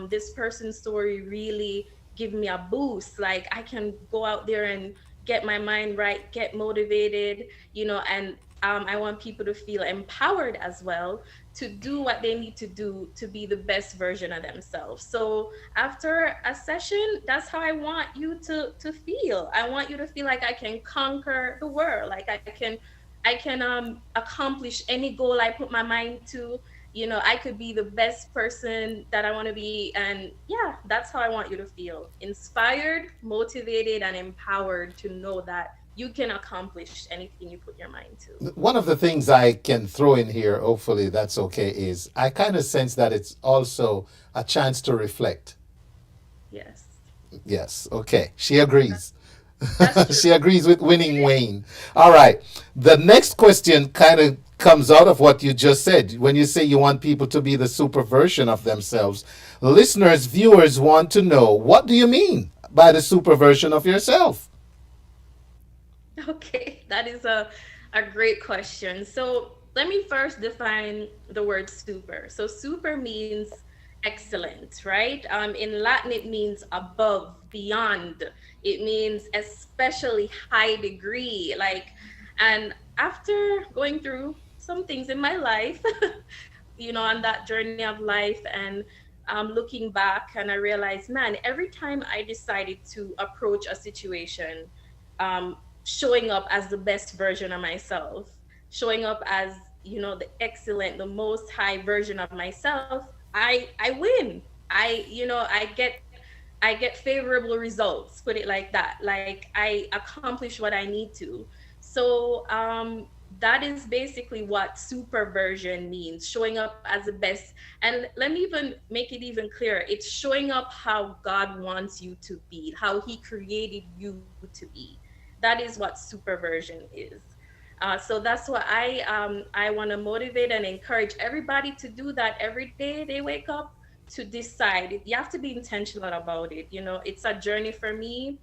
this person's story really give me a boost. Like, I can go out there and get my mind right, get motivated, and I want people to feel empowered as well to do what they need to do to be the best version of themselves. So after a session, that's how I want you to feel. I want you to feel like I can conquer the world, like I can accomplish any goal I put my mind to. I could be the best person that I want to be. And yeah, that's how I want you to feel: inspired, motivated, and empowered to know that you can accomplish anything you put your mind to. One of the things I can throw in here, hopefully that's okay, is I kind of sense that it's also a chance to reflect. Yes, Yes, okay. She agrees. that's true. She agrees with winning Wayne. All right. The next question kind of comes out of what you just said. When you say you want people to be the super version of themselves, listeners, viewers want to know, what do you mean by the super version of yourself? Okay, that is a great question. So let me first define the word super. So super means excellent, right? In Latin, it means above, beyond. It means especially high degree. Like, and after going through some things in my life, on that journey of life, and looking back, and I realized, man, every time I decided to approach a situation, um, showing up as the best version of myself, showing up as, the excellent, the most high version of myself, I win. I get favorable results, put it like that. Like, I accomplish what I need to. So that is basically what superversion means, showing up as the best. And let me even make it even clearer. It's showing up how God wants you to be, how He created you to be. That is what superversion is. So that's what I want to motivate and encourage everybody to do that every day they wake up, to decide. You have to be intentional about it. It's a journey for me.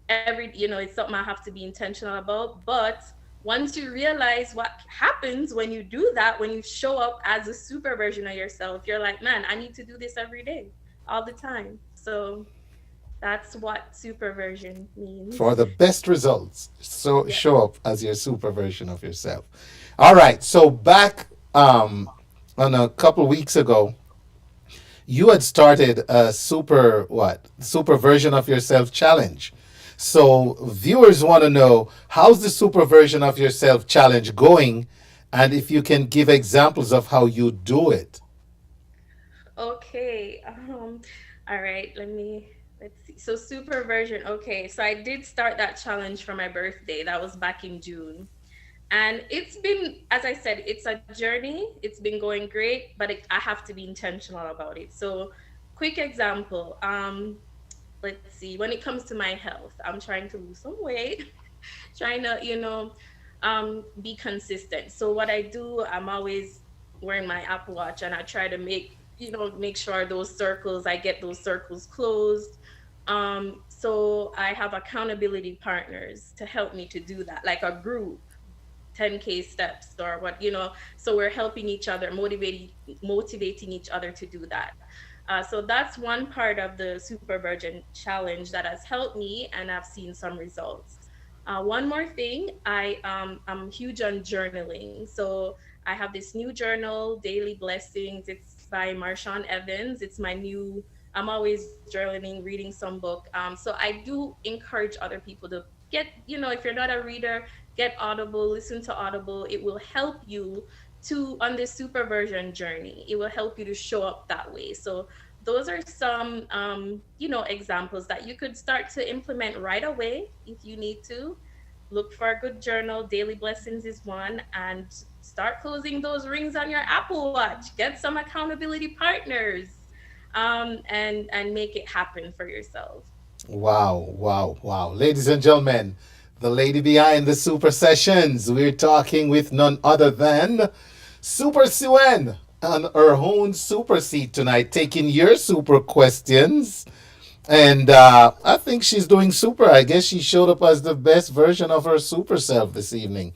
It's something I have to be intentional about. But once you realize what happens when you do that, when you show up as a super version of yourself, you're like, man, I need to do this every day, all the time. So that's what superversion means. For the best results, so Yeah. show up as your super version of yourself. All right. So back on a couple weeks ago, you had started a super version of yourself challenge. So viewers want to know, how's the super version of yourself challenge going, and if you can give examples of how you do it. Okay. All right. Let's see. So superversion. Okay. So I did start that challenge for my birthday. That was back in June. And it's been, as I said, it's a journey. It's been going great, but I have to be intentional about it. So quick example. Let's see. When it comes to my health, I'm trying to lose some weight, trying to, be consistent. So what I do, I'm always wearing my Apple Watch, and I try to make sure I get those circles closed. So I have accountability partners to help me to do that, like a group, 10K steps or what, so we're helping each other, motivating each other to do that. So that's one part of the Super Virgin Challenge that has helped me, and I've seen some results. One more thing, I'm huge on journaling. So I have this new journal, Daily Blessings. It's by Marshawn Evans. It's my new. I'm always journaling, reading some book. So I do encourage other people to get, if you're not a reader, get Audible, listen to Audible. It will help you on this superversion journey. It will help you to show up that way. So those are some examples that you could start to implement right away if you need to. Look for a good journal. Daily Blessings is one. And start closing those rings on your Apple Watch. Get some accountability partners, and make it happen for yourself. Wow, wow, wow. Ladies and gentlemen, the lady behind the super sessions, we're talking with none other than Super Suen on her own super seat tonight, taking your super questions. And I think she's doing super. I guess she showed up as the best version of her super self this evening.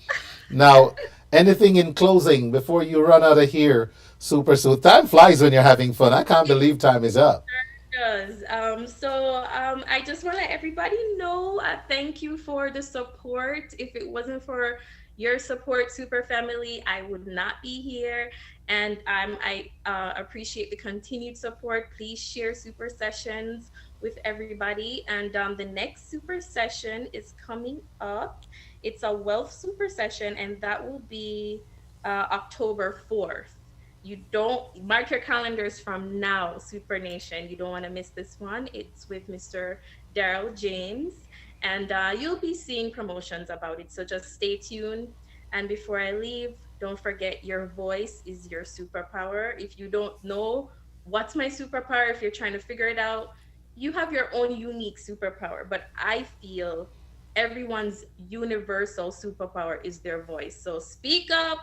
Now, anything in closing before you run out of here, Super Sue? Time flies when you're having fun. I can't believe time is up. Does. I just want to let everybody know, thank you for the support. If it wasn't for your support, Super Family, I would not be here. And I appreciate the continued support. Please share Super Sessions with everybody. And the next Super Session is coming up. It's a wealth Super Session, and that will be October 4th. You don't mark your calendars from now, Super Nation. You don't want to miss this one. It's with Mr. Daryl James, and you'll be seeing promotions about it. So just stay tuned. And before I leave, don't forget, your voice is your superpower. If you don't know what's my superpower, if you're trying to figure it out, you have your own unique superpower. But I feel everyone's universal superpower is their voice. So speak up,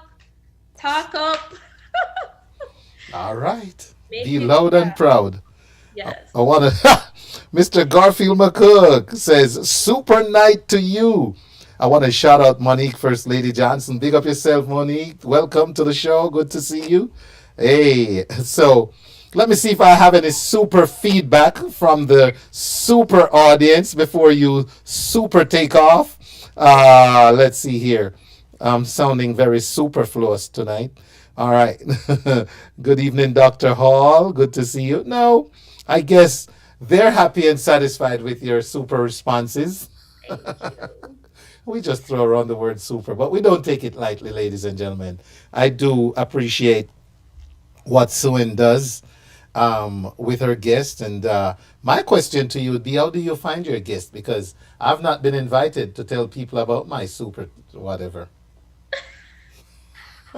talk up. All right. Make Be it loud and loud. proud. Yes. I want to. Mr. Garfield McCook says, super night to you. I want to shout out Monique, First Lady Johnson. Big up yourself, Monique. Welcome to the show. Good to see you. Hey, so let me see if I have any super feedback from the super audience before you super take off. Let's see here. I'm sounding very superfluous tonight. All right. Good evening, Dr. Hall. Good to see you. No, I guess they're happy and satisfied with your super responses. We just throw around the word super, but we don't take it lightly, ladies and gentlemen. I do appreciate what Suen does. with her guest. And my question to you would be, how do you find your guest? Because I've not been invited to tell people about my super whatever.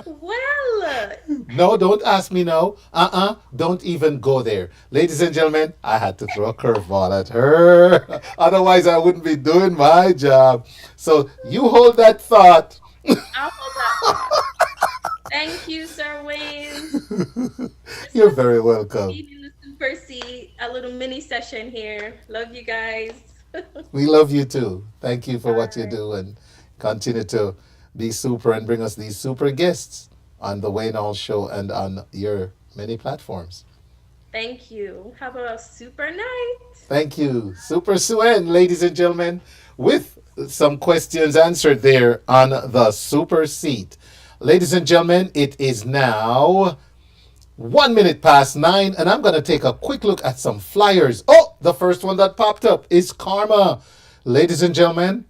Well, No, don't ask me now. Don't even go there. Ladies and gentlemen, I had to throw a curveball at her. Otherwise, I wouldn't be doing my job. So you hold that thought. I'll hold that. Thank you, Sir Wayne. You're very welcome. Eating the super seat, a little mini session here. Love you guys. We love you too. Thank you for what you right. do and continue to be super and bring us these super guests on the Wayne Hall Show and on your many platforms. Thank you. Have a super night. Thank you. Super Suen, ladies and gentlemen, with some questions answered there on the super seat. Ladies and gentlemen, it is now 1 minute past 9, and I'm going to take a quick look at some flyers. Oh, the first one that popped up is Karma. Ladies and gentlemen,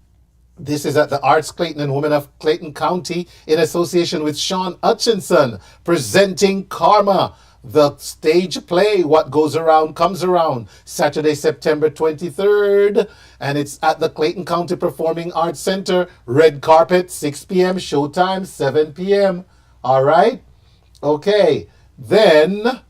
this is at the Arts Clayton and Women of Clayton County in association with Sean Hutchinson, presenting Karma, the stage play, What Goes Around Comes Around, Saturday, September 23rd. And it's at the Clayton County Performing Arts Center, red carpet, 6 p.m., showtime, 7 p.m. All right? Okay. Then,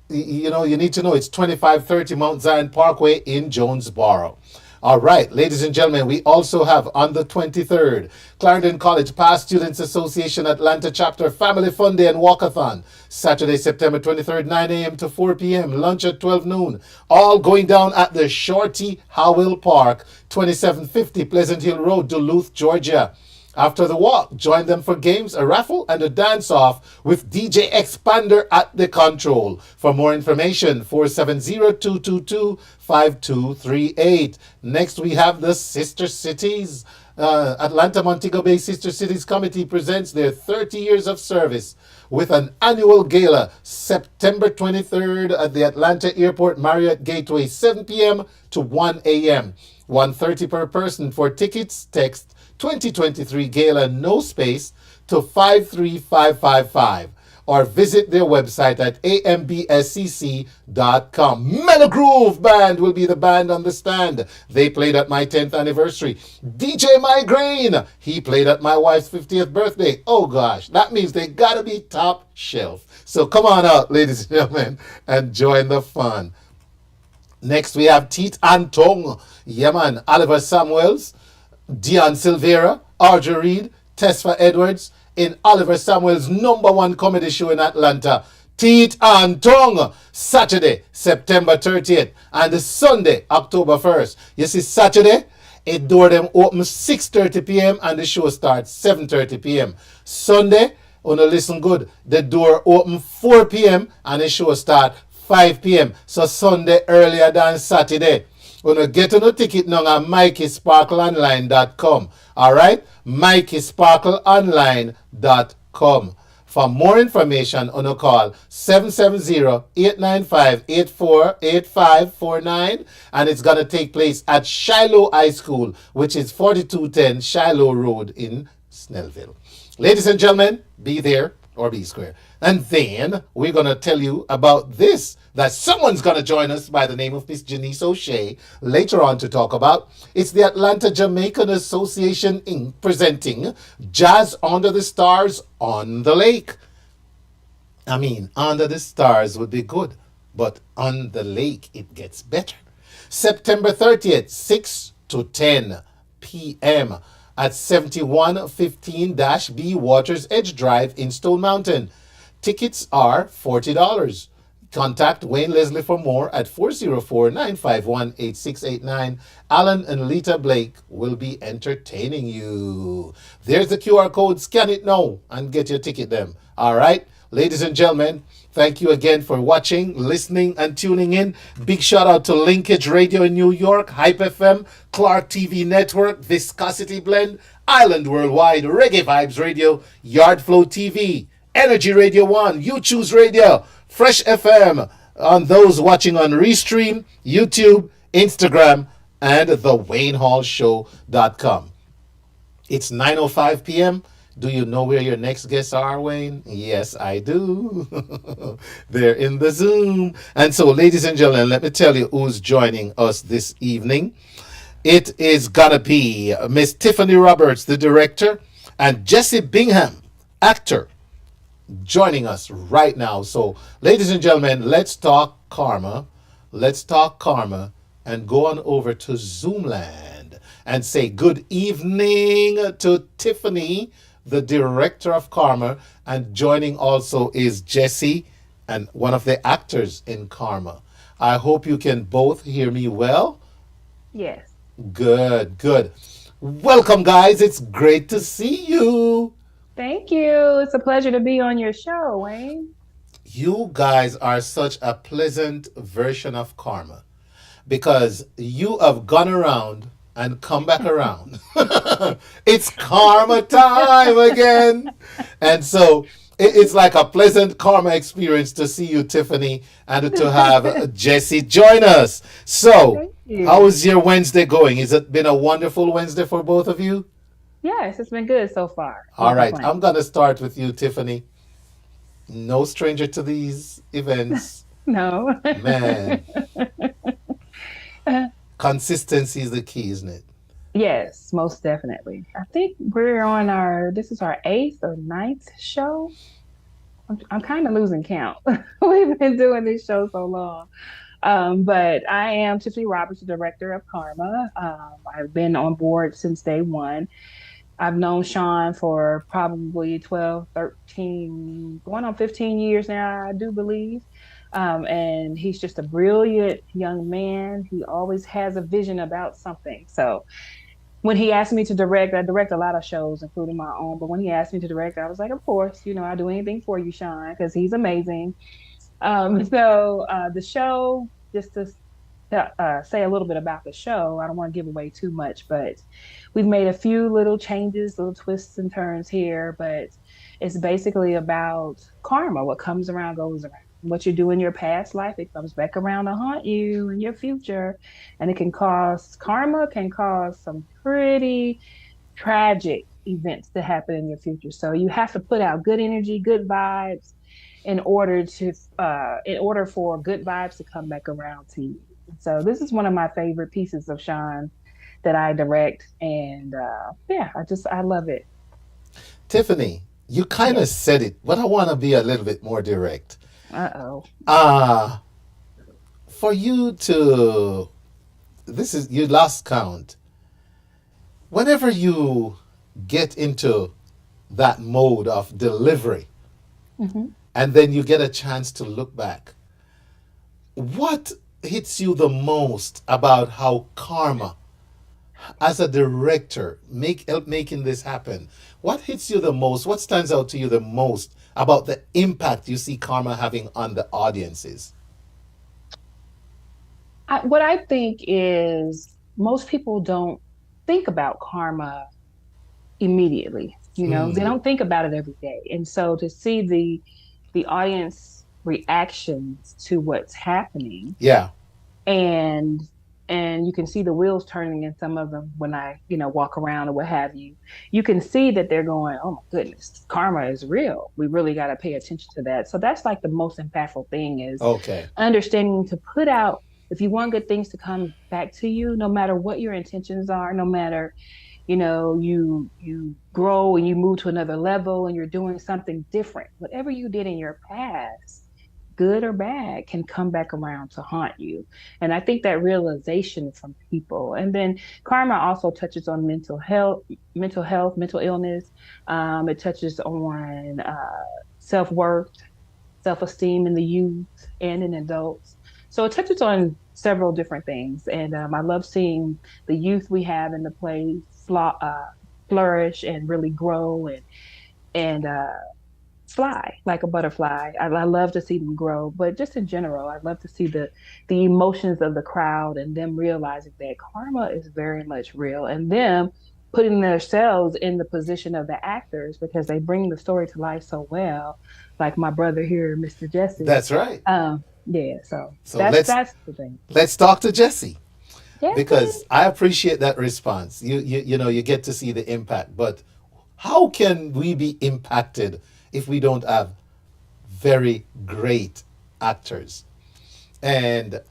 you need to know it's 2530 Mount Zion Parkway in Jonesboro. All right, ladies and gentlemen, we also have on the 23rd, Clarendon College Past Students Association Atlanta Chapter Family Fun Day and Walkathon. Saturday, September 23rd, 9 a.m. to 4 p.m. Lunch at 12 noon. All going down at the Shorty Howell Park, 2750 Pleasant Hill Road, Duluth, Georgia. After the walk, join them for games, a raffle, and a dance-off with DJ Expander at the control. For more information, 470-222-5238. Next, we have the Sister Cities. Atlanta Montego Bay Sister Cities Committee presents their 30 years of service with an annual gala, September 23rd at the Atlanta Airport Marriott Gateway, 7 p.m. to 1 a.m. $130 per person. For tickets, text 2023 Gala No Space to 53555 or visit their website at ambscc.com. Mellow Groove Band will be the band on the stand. They played at my 10th anniversary. DJ Migraine, he played at my wife's 50th birthday. Oh gosh, that means they gotta be top shelf. So come on out, ladies and gentlemen, and join the fun. Next we have Teet and Tong. Yeah man, Oliver Samuels, Dion Silvera, Audrey Reed, Tesfa Edwards in Oliver Samuels' #1 comedy show in Atlanta. Teet and Tongue, Saturday, September 30th, and Sunday, October 1st. You see, Saturday, it door them open 6:30 p.m. and the show starts 7:30 p.m. Sunday, listen good, the door open 4 p.m. and the show start 5 p.m. So Sunday earlier than Saturday. Get on a ticket now at MikeySparkleOnline.com. All right? MikeySparkleOnline.com. For more information, call 770-895-848549. And it's going to take place at Shiloh High School, which is 4210 Shiloh Road in Snellville. Ladies and gentlemen, be there or be square. And then we're going to tell you about this, that someone's going to join us by the name of Miss Janice O'Shea later on to talk about. It's the Atlanta Jamaican Association Inc. presenting Jazz Under the Stars on the Lake. I mean, under the stars would be good, but on the lake it gets better. September 30th, 6 to 10 p.m. at 7115-B Waters Edge Drive in Stone Mountain. Tickets are $40. Contact Wayne Leslie for more at 404-951-8689. Alan and Lita Blake will be entertaining you. There's the QR code. Scan it now and get your ticket then. All right? Ladies and gentlemen, thank you again for watching, listening, and tuning in. Big shout out to Linkage Radio in New York, HypeFM, Clark TV Network, Viscosity Blend, Island Worldwide, Reggae Vibes Radio, Yardflow TV, Energy Radio 1, You Choose Radio, Fresh FM, on those watching on Restream, YouTube, Instagram, and the WayneHallShow.com. It's 9:05 p.m. Do you know where your next guests are, Wayne? Yes, I do. They're in the Zoom. And so, ladies and gentlemen, let me tell you who's joining us this evening. It is gonna be Miss Tiffany Roberts, the director, and Jesse Bingham, actor, joining us right now. So, ladies and gentlemen, let's talk karma. Let's talk karma and go on over to Zoomland and say good evening to Tiffany, the director of Karma, and joining also is Jesse and one of the actors in Karma. I hope you can both hear me well. Yes. Good, good. Welcome, guys. It's great to see you. Thank you. It's a pleasure to be on your show, Wayne. You guys are such a pleasant version of Karma because you have gone around and come back around. It's karma time again. And so it's like a pleasant karma experience to see you, Tiffany, and to have Jesse join us. So, how is your Wednesday going? Has it been a wonderful Wednesday for both of you? Yes, it's been good so far. All right, I'm going to start with you, Tiffany. No stranger to these events. No. Man. Consistency is the key, isn't it? Yes, most definitely. I think we're on this is our 8th or 9th show. I'm kind of losing count. We've been doing this show so long. But I am Tiffany Roberts, the director of Karma. I've been on board since day one. I've known Sean for probably 12, 13, going on 15 years now, I do believe. And he's just a brilliant young man. He always has a vision about something. So when he asked me to direct, I direct a lot of shows, including my own. But when he asked me to direct, I was like, of course, I'll do anything for you, Sean, because he's amazing. So the show, just to say a little bit about the show, I don't want to give away too much, but we've made a few little changes, little twists and turns here. But it's basically about karma. What comes around goes around. What you do in your past life, it comes back around to haunt you in your future. And karma can cause some pretty tragic events to happen in your future. So you have to put out good energy, good vibes in order for good vibes to come back around to you. So this is one of my favorite pieces of Sean that I direct. And I love it. Tiffany, you kind of said it, but I want to be a little bit more direct. For you to, you lost count. Whenever you get into that mode of delivery, and then you get a chance to look back, what hits you the most about how Karma, as a director, making this happen? What hits you the most? What stands out to you the most about the impact you see Karma having on the audiences? What I think is most people don't think about karma immediately. They don't think about it every day. And so to see the audience reactions to what's happening. Yeah. And you can see the wheels turning in some of them when I, walk around or what have you. You can see that they're going, oh my goodness, karma is real. We really got to pay attention to that. So that's like the most impactful thing is understanding to put out, if you want good things to come back to you, no matter what your intentions are, no matter, you grow and you move to another level and you're doing something different, whatever you did in your past, good or bad, can come back around to haunt you. And I think that realization from people. And then karma also touches on mental health, mental illness. It touches on self-worth, self-esteem in the youth and in adults. So it touches on several different things. And I love seeing the youth we have in the play flourish and really grow and fly like a butterfly. I love to see them grow, but just in general, I love to see the emotions of the crowd and them realizing that karma is very much real, and them putting themselves in the position of the actors because they bring the story to life so well, like my brother here, Mr. Jesse. That's right. So that's the thing. Let's talk to Jesse. Because I appreciate that response. You get to see the impact, but How can we be impacted if we don't have very great actors? And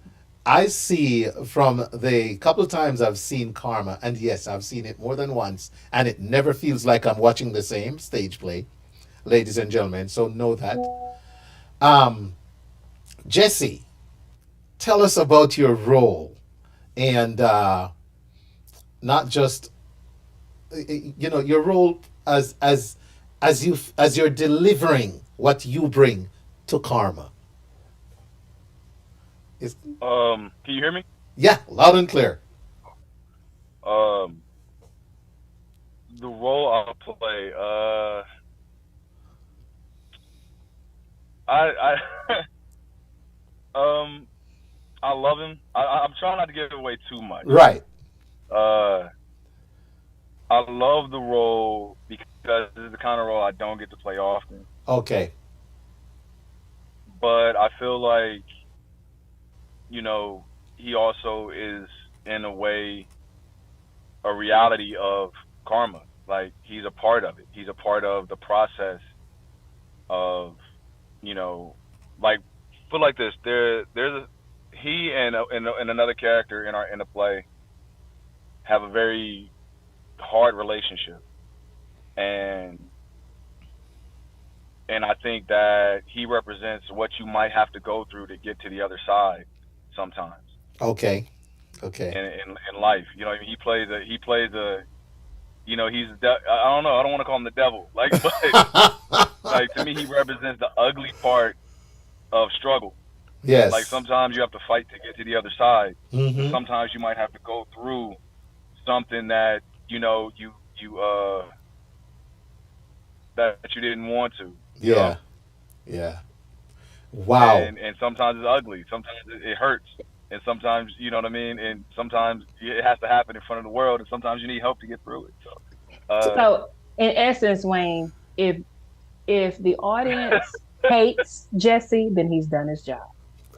I see from the couple of times I've seen Karma, and yes, I've seen it more than once, and it never feels like I'm watching the same stage play, ladies and gentlemen. So know that. Um, Jesse, tell us about your role, and not just your role as you're delivering what you bring to Karma. Can you hear me? Yeah, loud and clear. Um, the role I'll play, I I love him. I'm trying not to give away too much. Right. I love the role because this is the kind of role I don't get to play often. Okay. But I feel like, he also is, in a way, a reality of Karma. Like, he's a part of it. He's a part of the process of, like, put like this. He and another character in the play have a very hard relationship, and I think that he represents what you might have to go through to get to the other side sometimes. Okay. In life, he plays a he's I don't know, I don't want to call him the devil, like, but like, to me, he represents the ugly part of struggle. Yes. Like, sometimes you have to fight to get to the other side. Mm-hmm. Sometimes you might have to go through something that that you didn't want to. Yeah. Yeah. Wow. And sometimes it's ugly. Sometimes it hurts. And sometimes, you know what I mean? And sometimes it has to happen in front of the world. And sometimes you need help to get through it. So in essence, Wayne, if the audience hates Jesse, then he's done his job.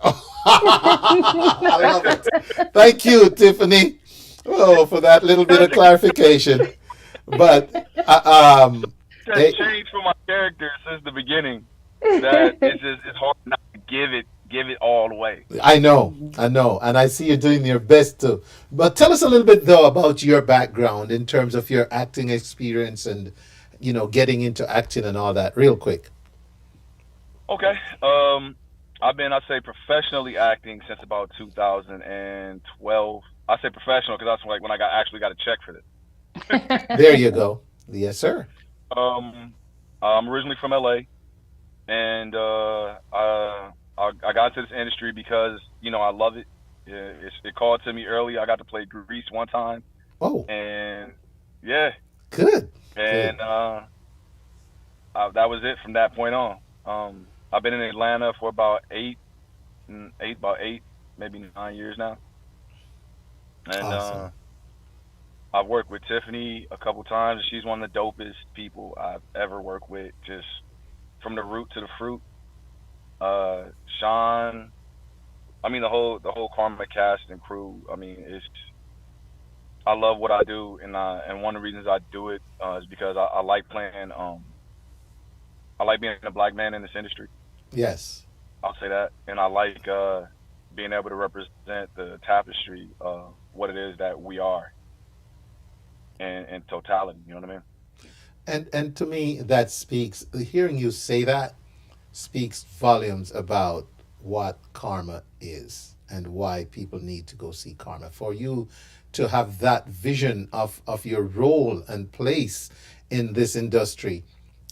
I love it. Thank you, Tiffany, for that little bit of clarification. But It's changed for my character since the beginning. That it's hard not to give it all away. I know, and I see you doing your best to. But tell us a little bit though about your background in terms of your acting experience and getting into acting and all that, real quick. Okay. I've been, I'd say, professionally acting since about 2012. I say professional because that's like when I actually got a check for this. There you go. Yes, sir. I'm originally from LA, and I got into this industry because I love it. It called to me early. I got to play Grease one time. Oh. And yeah. Good. And that was it from that point on. I've been in Atlanta for about eight, maybe 9 years now. And awesome. I've worked with Tiffany a couple times. She's one of the dopest people I've ever worked with, just from the root to the fruit. Sean, I mean, the whole Karma cast and crew. I mean, I love what I do, and one of the reasons I do it is because I like playing. I like being a black man in this industry. Yes. I'll say that. And I like being able to represent the tapestry of what it is that we are in totality, you know what I mean? And to me, that speaks, hearing you say that speaks volumes about what Karma is and why people need to go see Karma. For you to have that vision of your role and place in this industry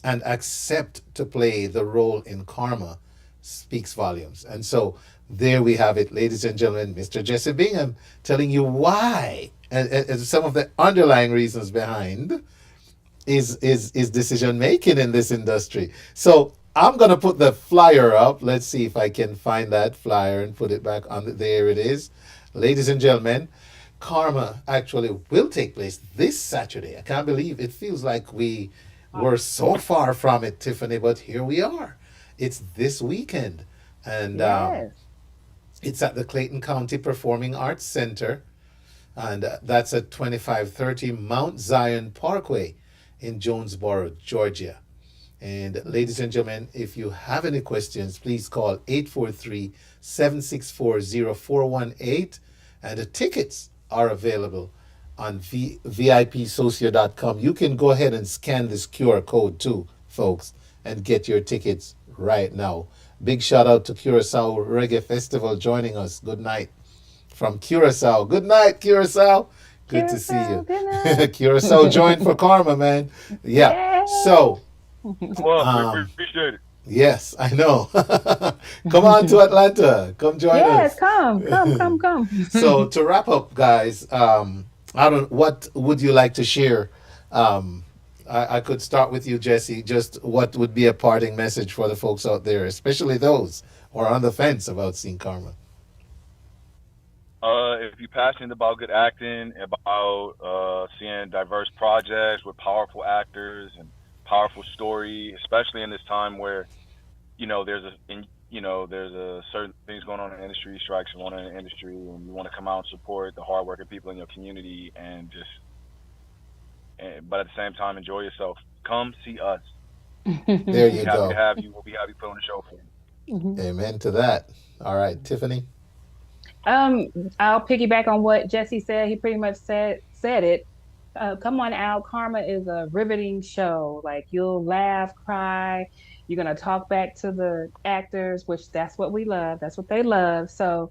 and accept to play the role in Karma speaks volumes. And so there we have it, ladies and gentlemen, Mr. Jesse Bingham telling you why and some of the underlying reasons behind is decision making in this industry. So I'm going to put the flyer up. Let's see if I can find that flyer and put it back on. There it is. Ladies and gentlemen, Karma actually will take place this Saturday. I can't believe it feels like we were so far from it, Tiffany, but here we are. It's this weekend. And Yes. it's at the Clayton County Performing Arts Center. And that's at 2530 Mount Zion Parkway in Jonesboro, Georgia. And ladies and gentlemen, if you have any questions, please call 843-764-0418. And the tickets are available on VIPsocio.com. You can go ahead and scan this QR code too, folks, and get your tickets right now. Big shout out to Curacao Reggae Festival joining us. Good night from Curacao. Good night, Curacao. Good to see you. Curacao joined for Karma, man. Yeah. So, well, we appreciate it. yes, I know. Come on to Atlanta. Come join us. Yes, come. So to wrap up, guys, what would you like to share? I could start with you, Jesse. Just what would be a parting message for the folks out there, especially those who are on the fence about seeing Karma? If you're passionate about good acting, about seeing diverse projects with powerful actors and powerful story, especially in this time where, there's a certain things going on in the industry, strikes going on in the industry, and you want to come out and support the hardworking people in your community but at the same time, enjoy yourself. Come see us. There you go. We'll be happy to put on the show for you. Amen to that. All right, Tiffany. I'll piggyback on what Jesse said. He pretty much said it. Come on out. Karma is a riveting show. Like, you'll laugh, cry. You're going to talk back to the actors, which that's what we love. That's what they love. So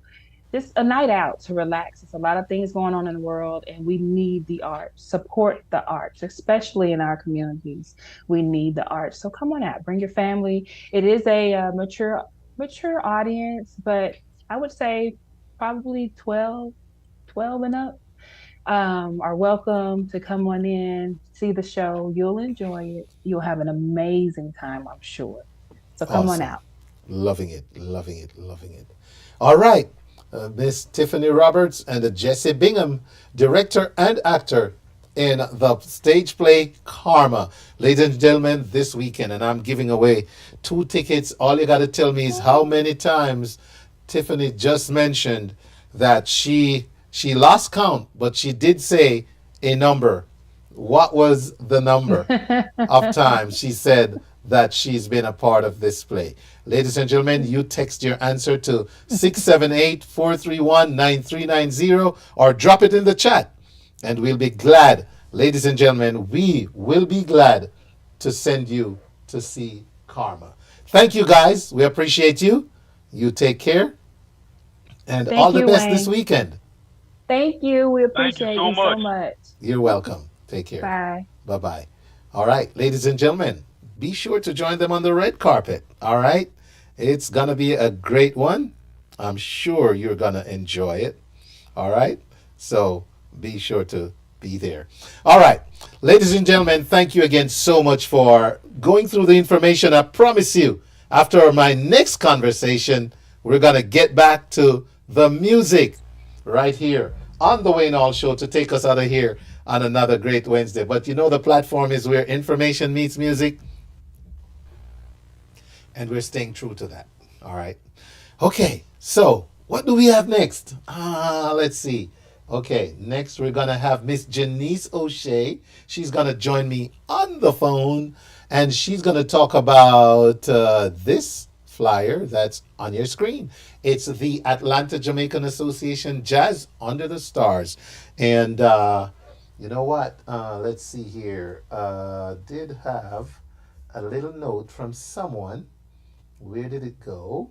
just a night out to relax. There's a lot of things going on in the world, and we need the arts. Support the arts, especially in our communities. We need the arts. So come on out. Bring your family. It is a mature audience, but I would say probably 12 and up are welcome to come on in, see the show. You'll enjoy it. You'll have an amazing time, I'm sure. So come on out. Loving it. All right. Miss Tiffany Roberts and Jesse Bingham, director and actor in the stage play Karma. Ladies and gentlemen, this weekend, and I'm giving away 2 tickets. All you got to tell me is how many times Tiffany just mentioned that she lost count, but she did say a number. What was the number of times she said that she's been a part of this play? Ladies and gentlemen, you text your answer to 678-431-9390 or drop it in the chat, and we'll be glad, ladies and gentlemen, we will be glad to send you to see Karma. Thank you, guys. We appreciate you. You take care. And all the best, Wayne, this weekend. Thank you. We appreciate you so much. You're welcome. Take care. Bye. Bye-bye. All right, ladies and gentlemen, be sure to join them on the red carpet. All right? It's going to be a great one. I'm sure you're going to enjoy it. All right? So be sure to be there. All right. Ladies and gentlemen, thank you again so much for going through the information. I promise you, after my next conversation, we're going to get back to the music right here on the Wayne Hall Show to take us out of here on another great Wednesday. But the platform is where information meets music. And we're staying true to that. All right. Okay. So what do we have next? Let's see. Okay. Next, we're going to have Miss Janice O'Shea. She's going to join me on the phone. And she's going to talk about this flyer that's on your screen. It's the Atlanta Jamaican Association Jazz Under the Stars. And you know what? Let's see here. Did have a little note from someone. Where did it go?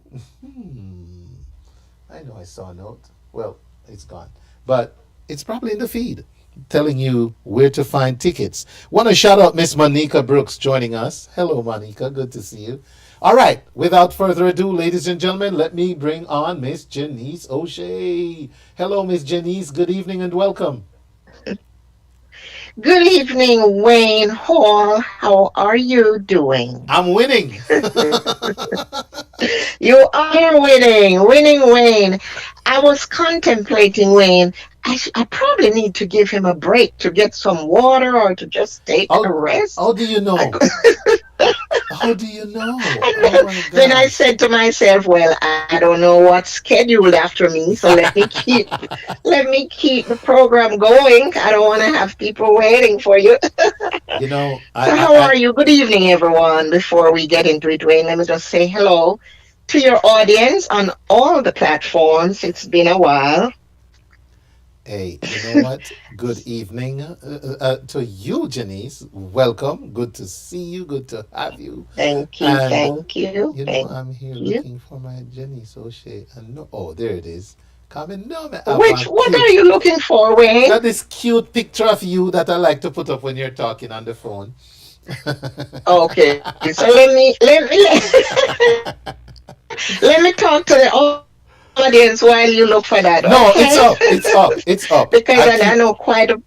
I know I saw a note. Well, it's gone. But it's probably in the feed telling you where to find tickets. Want to shout out Miss Monica Brooks joining us. Hello, Monica. Good to see you. All right. Without further ado, ladies and gentlemen, let me bring on Miss Janice O'Shea. Hello, Miss Janice. Good evening and welcome. Good evening, Wayne Hall. How are you doing? I'm winning. You are winning, Wayne. I was contemplating, Wayne. I probably need to give him a break to get some water or to just take a rest. How do you know? How do you know? And Oh my then I gosh. said to myself, well, I don't know what's scheduled after me, so let me keep the program going. I don't want to have people waiting for you. You know, So how are you? Good evening, everyone. Before we get into it, Wayne, let me just say hello to your audience on all the platforms. It's been a while. hey, you know what? Good evening to you, Janice. Welcome. Good to see you. Good to have you. Thank you, And thank you, you know, thank I'm here you. looking for my Janice O'Shea. And no, oh, there it is. Come in, no, me have Which, one what are cute. you looking for, Wayne? That this cute picture of you that I like to put up when you're talking on the phone. Okay, so let me talk to the audience while you look for that, No, it's okay? up. It's up. It's up. Because I I keep know quite a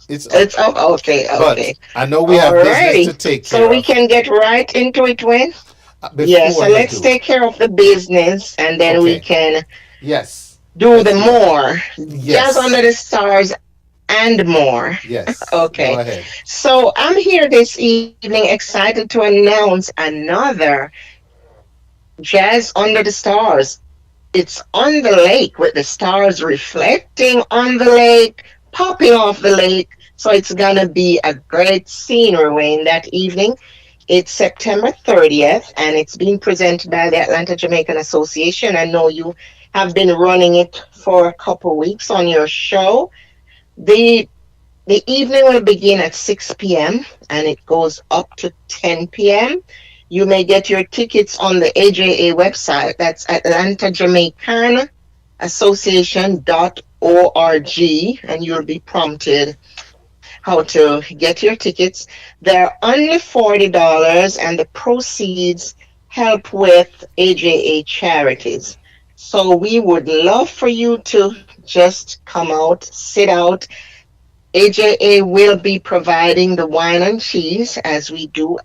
it's up. it's up. Okay, But okay. I know we have business to Alrighty. take So care we of. can get right into it, Wayne? Yeah, Before so you let's do. take care of the business and then we Okay. can Yes. do the Let's do that. more. Jazz under Yes. the stars and more. Yes. Go Okay. ahead. So I'm here this evening excited to announce another Jazz Under the Stars. It's on the lake with the stars reflecting on the lake, popping off the lake. So it's gonna be a great scenery, Wayne, that evening. It's September 30th, and it's being presented by the Atlanta Jamaican Association. I know you have been running it for a couple weeks on your show. The the evening will begin at 6 p.m. and it goes up to 10 p.m. You may get your tickets on the AJA website. That's Atlanta Jamaican Association.org, and you'll be prompted how to get your tickets. They're only $40, and the proceeds help with AJA charities. So we would love for you to just come out, sit out. AJA will be providing the wine and cheese as we do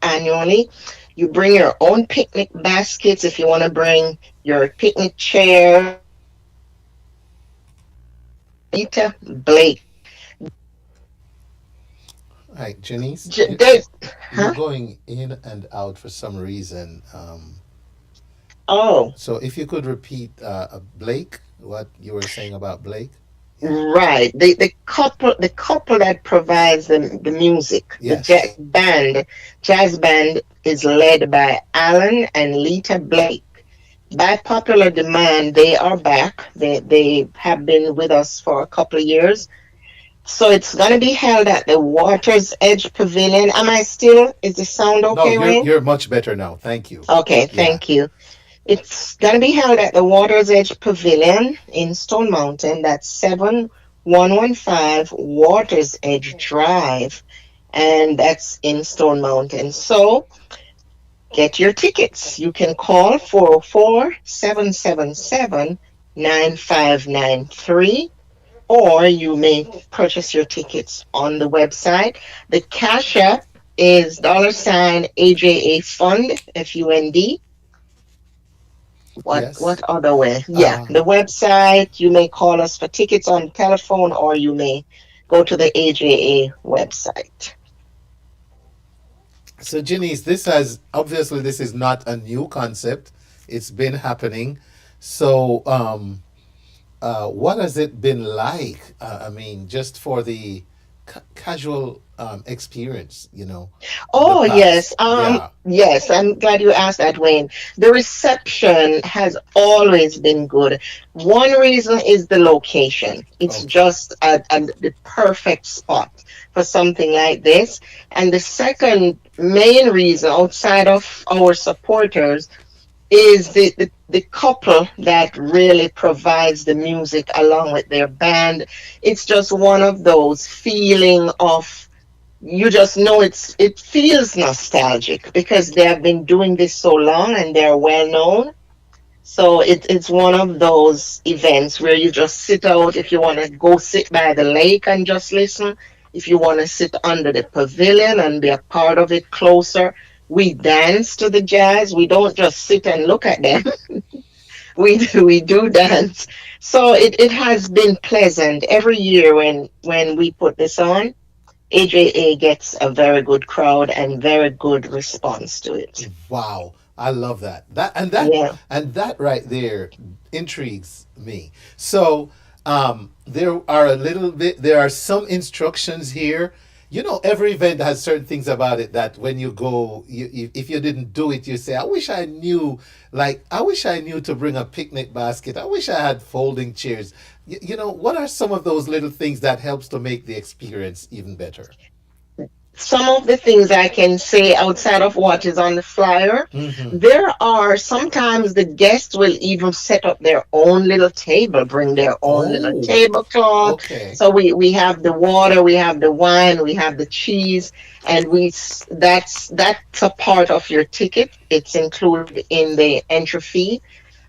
annually. You bring your own picnic baskets if you want to bring your picnic chairs. Rita Blake. Right, Janice, you're Huh? going in and out for some reason. Oh, So if you could repeat, Blake, what you were saying about Blake. right. The couple that provides the music, the Yes. jazz band is led by Alan and Lita Blake. By popular demand, they are back. They have been with us for a couple of years. So it's gonna be held at the Water's Edge Pavilion. Am I still? Is the sound No, okay, you're Wayne? you're much better now. Thank you. Okay, Yeah. thank you. It's gonna be held at the Water's Edge Pavilion in Stone Mountain. That's 7115 Water's Edge Drive, and that's in Stone Mountain. So get your tickets. You can call 404-777-9593, or you may purchase your tickets on the website. The Cash App is $ AJA Fund, FUND. What Yes. other way? Yeah, Uh, the website. You may call us for tickets on telephone, or you may go to the AJA website. so Janice, this is not a new concept. It's been happening. So what has it been like? I mean, just for the casual experience, the Oh yes, past. Yeah. yes. I'm glad you asked that, Wayne. The reception has always been good. One reason is the location. It's Okay. just the perfect spot for something like this. And the second main reason, outside of our supporters, is the couple that really provides the music along with their band. It's just one of those feeling of, you just know, it feels nostalgic because they have been doing this so long and they're well known. So it's one of those events where you just sit out if you want to go sit by the lake and just listen. If you want to sit under the pavilion and be a part of it closer, we dance to the jazz. We don't just sit and look at them. We do dance. So it has been pleasant every year when we put this on. AJA gets a very good crowd and very good response to it. Wow, I love that. Yeah. And that right there intrigues me. So there are some instructions here. You know, every event has certain things about it that when you go, if you didn't do it, you say, I wish I knew, like, I wish I knew to bring a picnic basket. I wish I had folding chairs. You know, what are some of those little things that helps to make the experience even better? Some of the things I can say outside of what is on the flyer, Mm-hmm. there are sometimes the guests will even set up their own little table, bring their own little Oh, tablecloth. okay. So we have the water, we have the wine, we have the cheese, and that's a part of your ticket. It's included in the entry fee.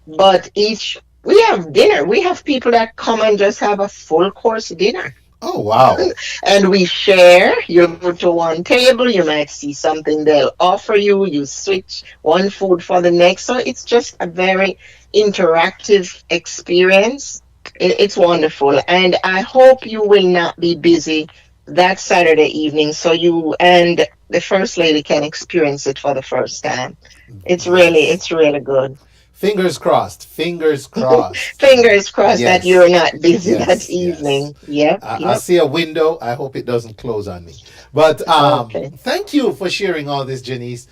But each we have dinner. We have people that come and just have a full course dinner. Oh, wow. And we share. You go to one table, you might see something they'll offer you, you switch one food for the next. So it's just a very interactive experience. It's wonderful. And I hope you will not be busy that Saturday evening so you and the First Lady can experience it for the first time. Yes. It's really good. Fingers crossed. Fingers crossed. Fingers crossed that Yes. you're not busy that Yes. evening. Yep, I yep. see a window. I hope it doesn't close on me. But Okay. thank you for sharing all this, Janice.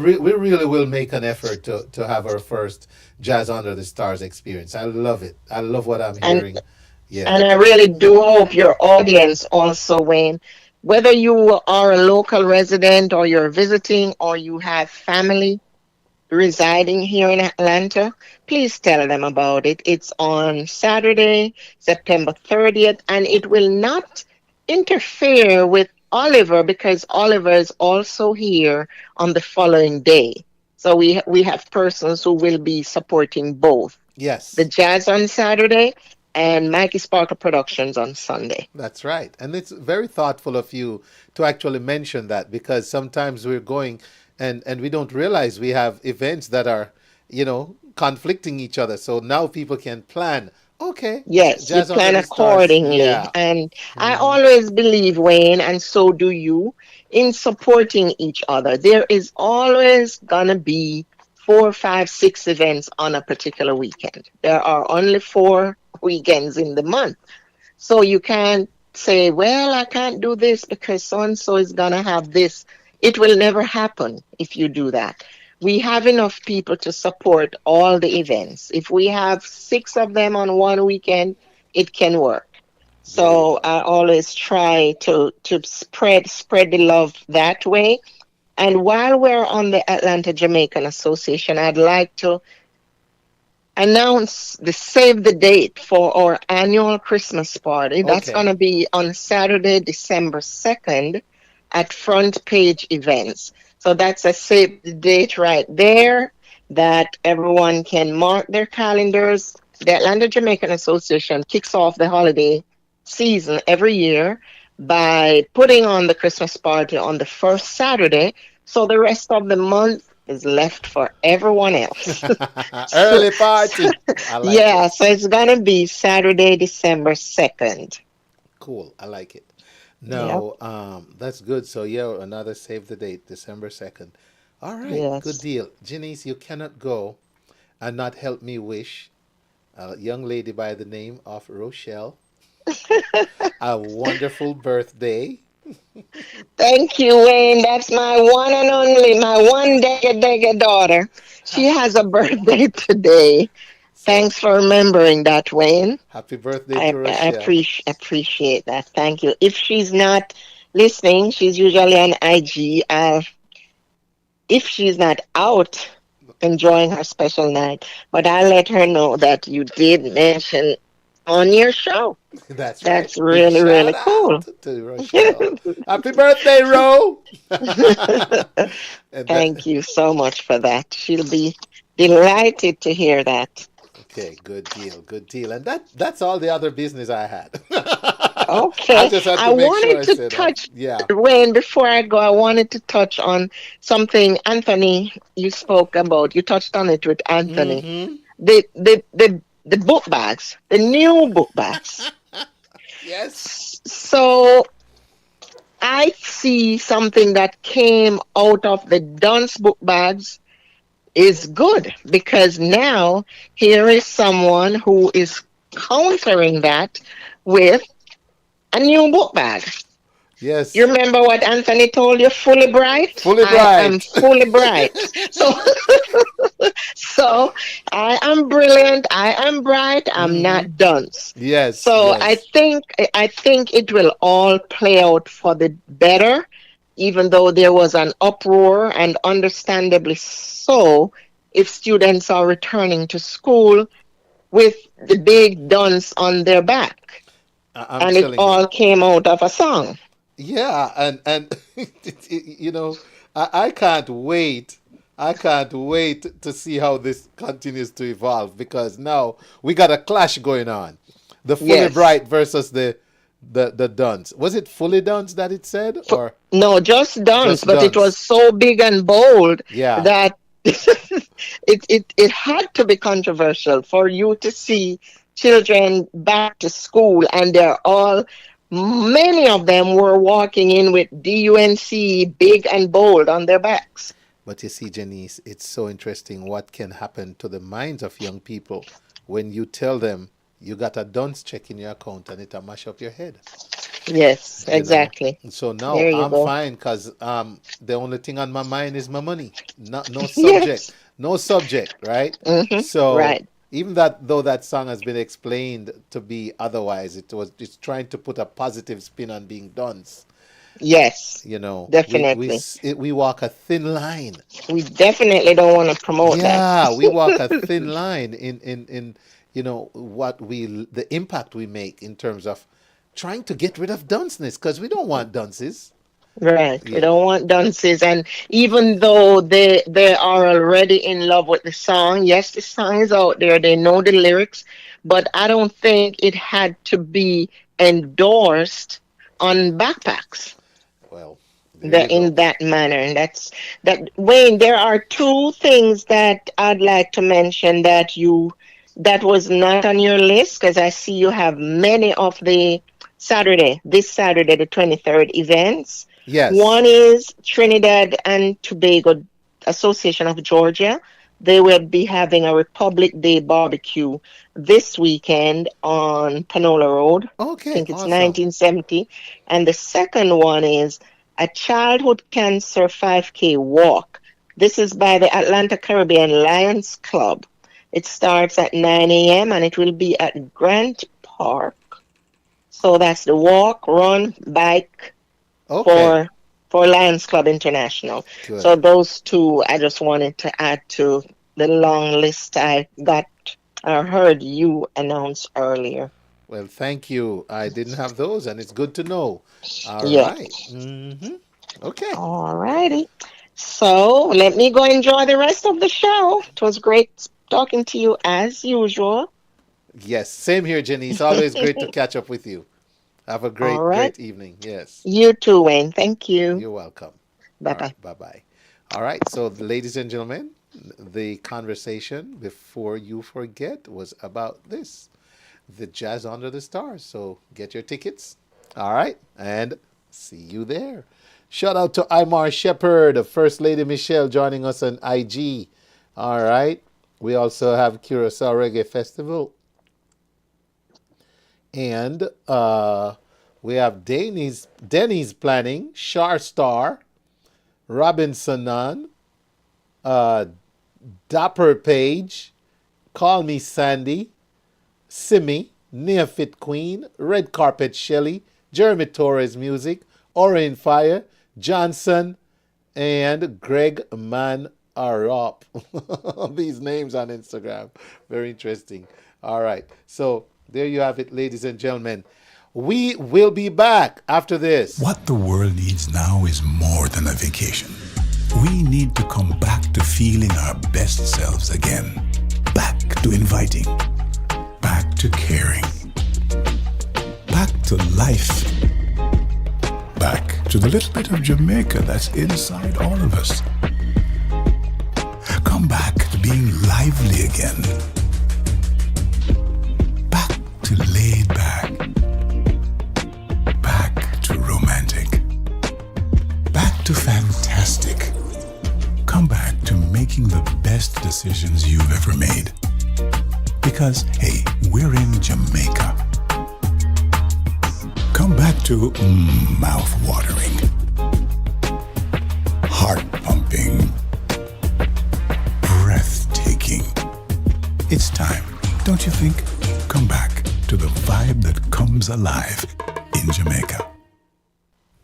We really will make an effort to have our first Jazz Under the Stars experience. I love it. I love what I'm And hearing. Yeah. And I really do hope your audience also, Wayne, whether you are a local resident or you're visiting or you have family residing here in Atlanta, please tell them about it. It's on Saturday, September 30th, and it will not interfere with Oliver because Oliver is also here on the following day. So we have persons who will be supporting both Yes. the jazz on Saturday and Mikey Sparkle Productions on Sunday. That's right. And it's very thoughtful of you to actually mention that because sometimes we're going and we don't realize we have events that are, conflicting each other. So now people can plan. Okay, Yes, you Jazz Under plan the Stars. accordingly. Yeah. And I Mhm. always believe, Wayne, and so do you, in supporting each other. There is always going to be 4, 5, 6 events on a particular weekend. There are only 4 weekends in the month. So you can't say, well, I can't do this because so and so is going to have this. It will never happen if you do that. We have enough people to support all the events. If we have 6 of them on one weekend, it can work. So I always try to spread the love that way. And while we're on the Atlanta Jamaican Association, I'd like to announce the save the date for our annual Christmas party. That's Okay. going to be on Saturday, December 2nd at Front Page Events. So that's a save the date right there that everyone can mark their calendars. The Atlanta Jamaican Association kicks off the holiday season every year by putting on the Christmas party on the first Saturday. So the rest of the month is left for everyone else. Early party. I like Yeah, it. so it's going to be Saturday, December 2nd. Cool. I like it. Yep. No, that's good. So yeah, another save the date, December 2nd. All right, good Yes. deal. Janice, you cannot go and not help me wish a young lady by the name of Rochelle a wonderful birthday. Thank you, Wayne. That's my one and only, my one dega daughter. She has a birthday today. So Thanks for remembering that, Wayne. happy birthday I, to I Rochelle. appreciate that. Thank you. If she's not listening, she's usually on IG. If she's not out enjoying her special night, but I'll let her know that you did mention on your show. That's right. That's Big really, really shout cool. out to Rochelle. Happy birthday, Ro! And Thank that, you so much for that. She'll be delighted to hear that. okay, good deal, good deal. And that's all the other business I had. I Okay. just had I to make sure wanted I to said that. touch, Yeah. Wayne, before I go, I wanted to touch on something, Anthony, you spoke about. You touched on it with Anthony. Mm-hmm. The book bags, the new book bags. Yes. So I see something that came out of the dunce book bags is good, because now here is someone who is countering that with a new book bag. Yes. You remember what Anthony told you? Fully bright? Fully bright. I am fully bright. So I am brilliant. I am bright. I'm not dunce. Yes. So yes. I think it will all play out for the better, even though there was an uproar, and understandably so, if students are returning to school with the big dunce on their back. And it all came out of a song. Yeah, and you know, I can't wait. I can't wait to see how this continues to evolve, because now we got a clash going on. The fully bright versus the dunce. Was it fully dunce that it said, or no, just dunce? But it was so big and bold that it had to be controversial for you to see children back to school, and many of them were walking in with DUNC big and bold on their backs. But you see, Janice, it's so interesting what can happen to the minds of young people when you tell them you got a dunce check in your account and it'll mash up your head. Yes, exactly. So now I'm fine, because the only thing on my mind is my money. No subject. No subject, right? So even though that song has been explained to be otherwise, it's trying to put a positive spin on being dunce. You know, definitely. We walk a thin line. We definitely don't want to promote that. Yeah, we walk a thin line in you know the impact we make in terms of trying to get rid of dunceness, because we don't want dunces. Right. We don't want dunces. And even though they are already in love with the song, yes, the song is out there, they know the lyrics, but I don't think it had to be endorsed on backpacks. Well, in that manner. And that Wayne, there are two things that I'd like to mention that was not on your list, because I see you have many of the this Saturday, the 23rd events. Yes. One is Trinidad and Tobago Association of Georgia. They will be having a Republic Day barbecue this weekend on Panola Road. Okay, I think it's awesome. 1970. And the second one is a childhood cancer 5K walk. This is by the Atlanta Caribbean Lions Club. It starts at 9 a.m. and it will be at Grant Park. So that's the walk, run, bike for Lions Club International. Good. So those two I just wanted to add to the long list I heard you announce earlier. Well, thank you. I didn't have those, and it's good to know. All right. Mm-hmm. Okay. All righty. So let me go enjoy the rest of the show. It was great talking to you as usual. Yes, same here, Jenny. It's always great to catch up with you. Have a great evening. Yes. You too, Wayne. Thank you. You're welcome. Bye-bye. Bye-bye. All right. So, ladies and gentlemen, the conversation, before you forget, was about this, the Jazz Under the Stars. So get your tickets. All right. And see you there. Shout out to Imar Shepherd, First Lady Michelle joining us on IG. All right. We also have Curacao Reggae Festival. And we have Denny's planning, Shar Star, Robinsonon, Dapper Page, Call Me Sandy, Simi, Neophyte Queen, Red Carpet Shelly, Jeremy Torres Music, Orange Fire, Johnson, and Greg Man Arop. These names on Instagram. Very interesting. All right. So there you have it, ladies and gentlemen. We will be back after this. What the world needs now is more than a vacation. We need to come back to feeling our best selves again. Back to inviting. Back to caring. Back to life. Back to the little bit of Jamaica that's inside all of us. Come back to being lively again. Back to laid back. Back to romantic. to fantastic. Come back to making the best decisions you've ever made. Because, hey, we're in Jamaica. Come back to mouth-watering, heart-pumping, breathtaking. It's time, don't you think? Come back to the vibe that comes alive in Jamaica.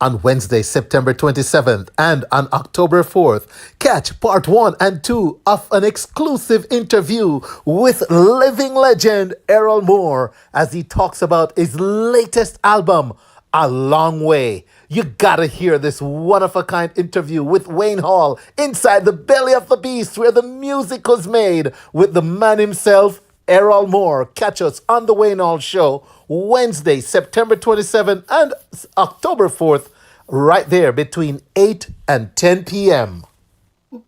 On Wednesday, September 27th and on October 4th, catch part 1 and 2 of an exclusive interview with living legend Errol Moore as he talks about his latest album, A Long Way. You gotta hear this one-of-a-kind interview with Wayne Hall inside the belly of the beast where the music was made with the man himself, Errol Moore. Catch us on the Wayne Hall Show Wednesday, September 27th and October 4th, right there between 8 and 10 p.m.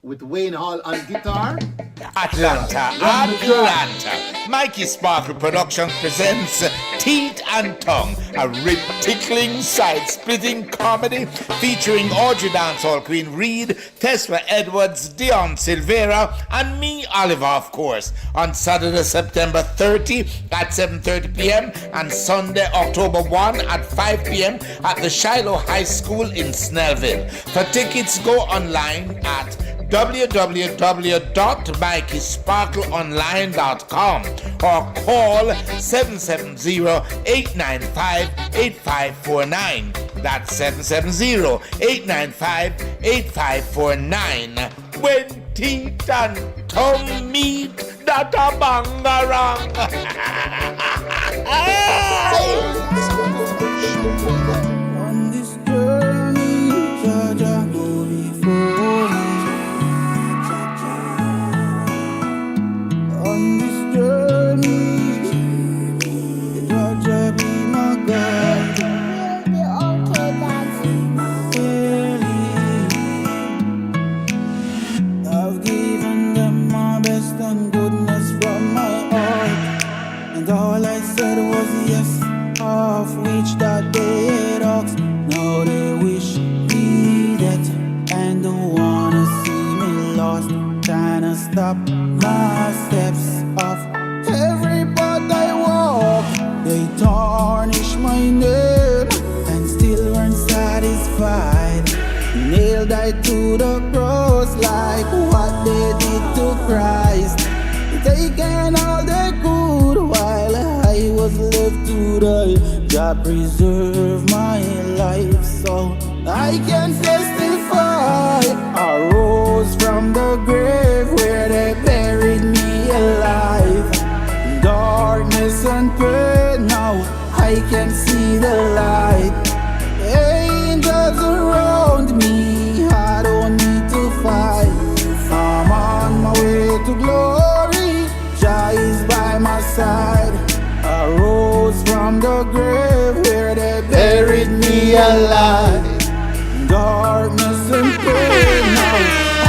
With Wayne Hall on guitar. Atlanta. Mikey Sparkle Productions presents Teeth and Tongue, a rip-tickling, side-splitting comedy featuring Audrey Dancehall Queen Reed, Tesla Edwards, Dion Silvera, and me, Oliver, of course, on Saturday, September 30 at 7:30 p.m. and Sunday, October 1 at 5 p.m. at the Shiloh High School in Snellville. For tickets, go online at www.MikeySparkleOnline.com or call 770-895-8549. That's 770-895-8549. When teeth and tongue meet, that a bangarang. On this journey, Jaja go before me. On this journey, Jaja be my guide. I've given them my best and goodness from my heart, and all I said was yes, of which that they had asked. Now they wish me dead and don't wanna see me lost, trying to stop my steps off every path I walk. They tarnish my name and still weren't satisfied. Nailed I to the cross like what they did to Christ. Taking all they could while I was left to die. God preserve my life so I can testify. I rose from the grave where they buried me alive. Darkness and pain, now I can see the light. Angels around me, I don't need to fight. I'm on my way to glory, Jah is by my side. I rose from the grave where they buried me alive. Darkness and pain, now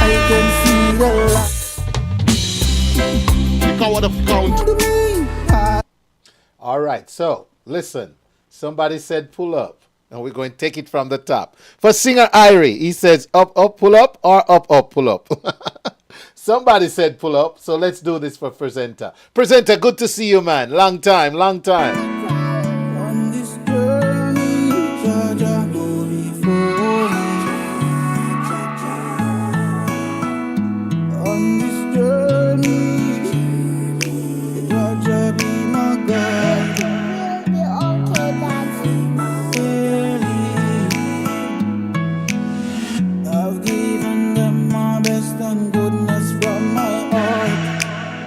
I can see the light. You coward of count. All right, so listen. Somebody said pull up, and we're going to take it from the top. For singer Irie, he says up, up, pull up, or up, up, pull up. Somebody said pull up, so let's do this for Presenter. Presenter, good to see you, man. Long time, long time. On this journey, Jaja go before me. On this journey, Jaja be my guide. I've given them my best and goodness from my heart,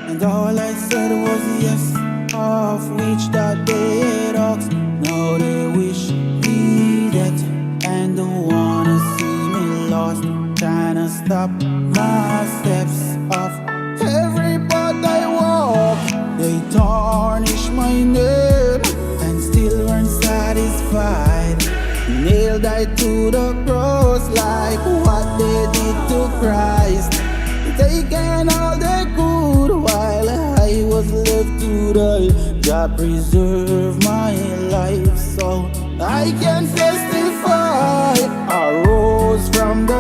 and all I said was yes, of which that they had asked. Now they wish me dead and don't wanna see me lost, trying to stop my steps off every path I walk. They tarnish my name and still weren't satisfied. Nailed I to the cross like what they did to Christ. Taking all they could while I was left to die. God preserve my life so I can testify. I rose from the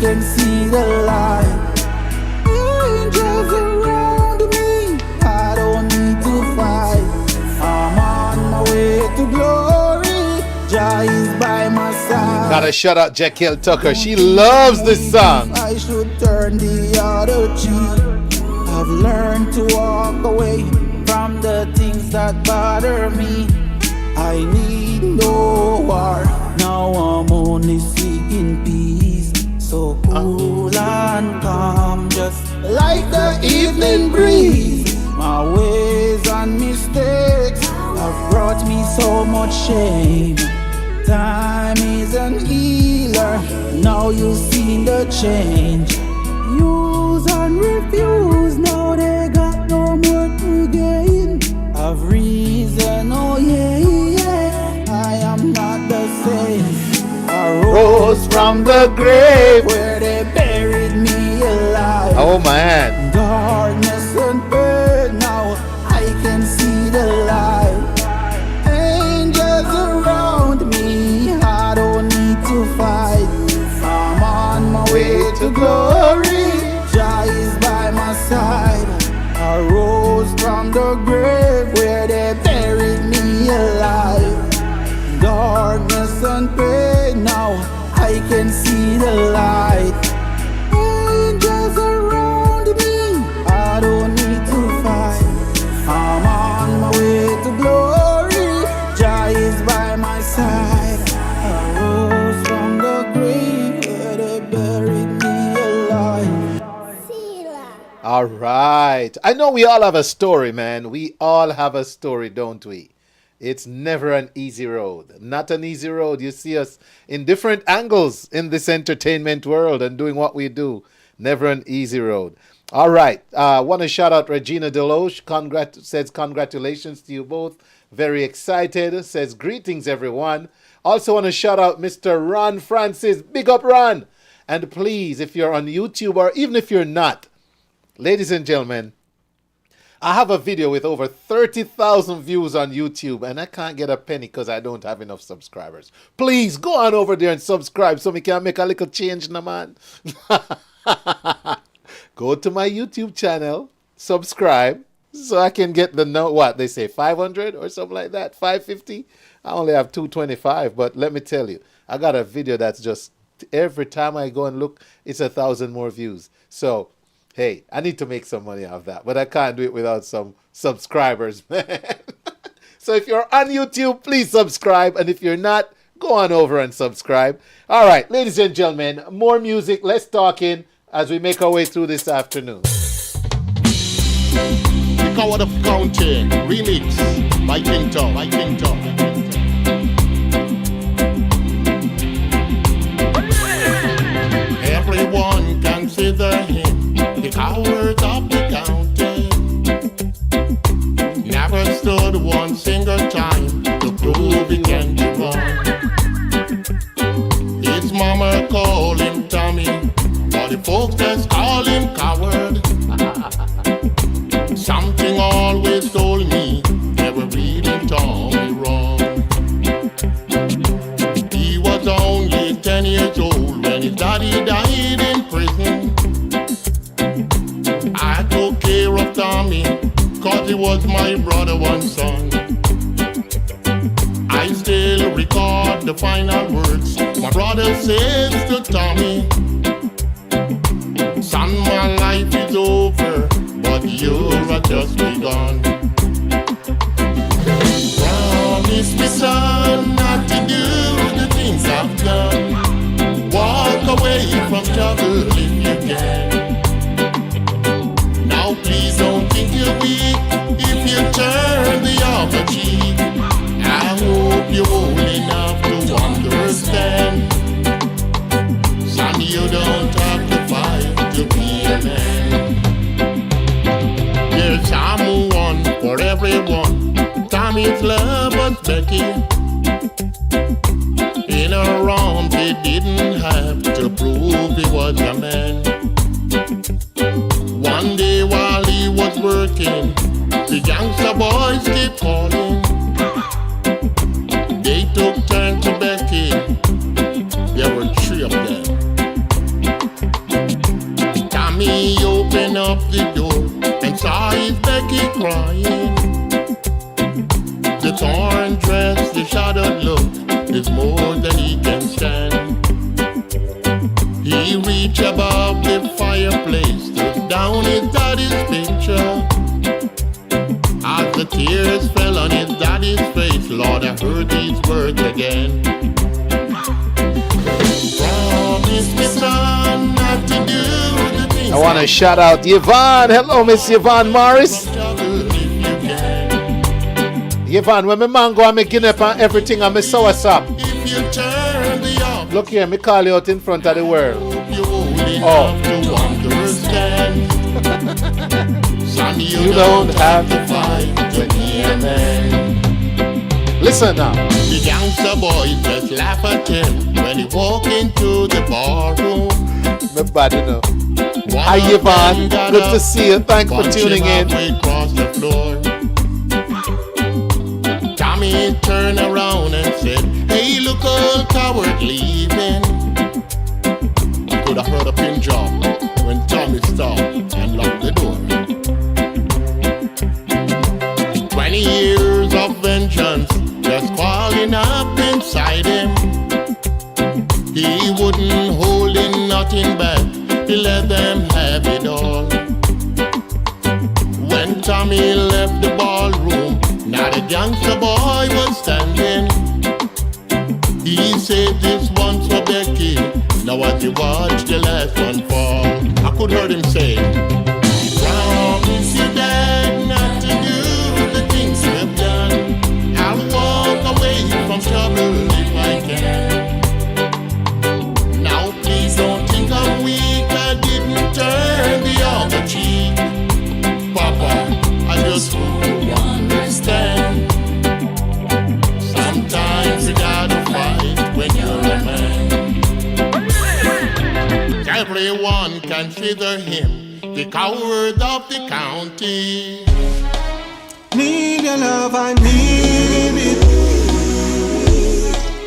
can see the light. Angels around me, I don't need to fight. I'm on my way to glory, Jah is by my side. Gotta shout out Jekyll Tucker, she loves this song. I should turn the other cheek. I've learned to walk away from the things that bother me. I need no war, now I'm only seeking peace. So cool and calm, just like the evening breeze. My ways and mistakes have brought me so much shame. Time is an healer, now you've seen the change. Use and refuse, now they got no more to gain. I've reason, oh yeah, I am not the same. I rose from the grave where they buried me alive. Oh man. Darkness and pain, now I can see the light. Angels around me, I don't need to fight. I'm on my way to glory, Jah is by my side. I rose from the grave where they buried me alive. Darkness and pain, now I can see the light. Angels around me, I don't need to fight. I'm on my way to glory, Jah is by my side. I rose from the grave where they buried me alive. All right. I know we all have a story, man. We all have a story, don't we? It's never an easy road. Not an easy road. You see us in different angles in this entertainment world and doing what we do. Never an easy road. All right. Want to shout out Regina Deloche. Says congratulations to you both. Very excited. Says greetings, everyone. Also want to shout out Mr. Ron Francis. Big up, Ron. And please, if you're on YouTube or even if you're not, ladies and gentlemen, I have a video with over 30,000 views on YouTube and I can't get a penny because I don't have enough subscribers. Please go on over there and subscribe so we can make a little change now, man. Go to my YouTube channel, subscribe, so I can get the what they say, 500 or something like that, 550. I only have 225, but let me tell you, I got a video that's just every time I go and look, it's 1,000 more views. So hey, I need to make some money off that, but I can't do it without some subscribers, man. So if you're on YouTube, please subscribe. And if you're not, go on over and subscribe. All right, ladies and gentlemen, more music, less talking as we make our way through this afternoon. The Coward of County, remix by King Tom. Everyone consider him the coward of the county. Never stood one single time to prove he can be wrong. His mama called him Tommy, but the folks just call him coward. Something always told me they were reading Tommy wrong. He was only 10 years old when his daddy died in prison. I took care of Tommy, cause he was my brother one son. I still record the final words my brother says to Tommy. Son, my life is over, but you're just begun. Promise me, son, not to do the things I've done. Walk away from trouble if you can. Now please don't think you're weak if you turn the other cheek. I hope you're old enough to understand. Son, you don't have to fight to be a man. There's someone for everyone. Tommy's love was Becky. In her arms he didn't have to prove he was a man. One day while he was working, the gangster boys kept calling. They took turn to Becky. There were 3 of them. up the door and saw his Becky crying. The torn dress, the shadowed look is more than he can stand. He reached above the fireplace, took down his daddy's picture. As the tears fell on his daddy's face, Lord, I heard these words again. Promise me, son, not to do the things. I want to shout out Yvonne. Hello, Miss Yvonne Morris. Yvonne, when my man go and me guinea on everything and me sour sap. Look here, me call you out in front of the world. Oh. You don't have to fight to be a man. Listen now. The gangster boys just laugh at him when he walk into the barroom. My body know. Hi Yvonne, good to see you. Thanks for tuning in. Tommy turned around and said, hey, look, old coward leaving. Could have heard a pin drop when Tommy stopped and locked the door. 20 years of vengeance just calling up inside him. He wouldn't hold in nothing back. He let them have it all. When Tommy left the ballroom, now the gangster boy was standing. He said this one's for Becky. Now as you watch the last one fall, I could hear him say, promise you dad not to do the things you've done. I'll walk away from trouble if I can. Now please don't think I'm weak, I didn't turn the other cheek. Papa, I just hope you understand. Sometimes you gotta fight when you're a man. Everyone consider him the coward of the county. Need your love, I need it.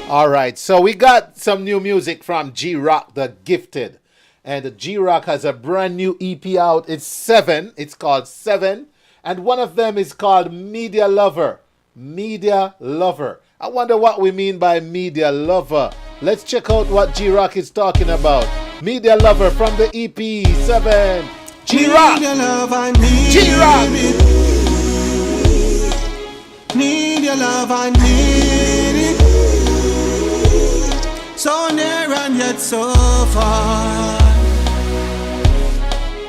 Alright, so we got some new music from G-Rock, the Gifted. And G-Rock has a brand new EP out. It's 7. It's called 7. And one of them is called Media Lover. Media Lover. I wonder what we mean by Media Lover. Let's check out what G-Rock is talking about. Media Lover from the EP 7. G-Rock. Need your love, I need G-Rock. it. Need your love, I need it. So near and yet so far.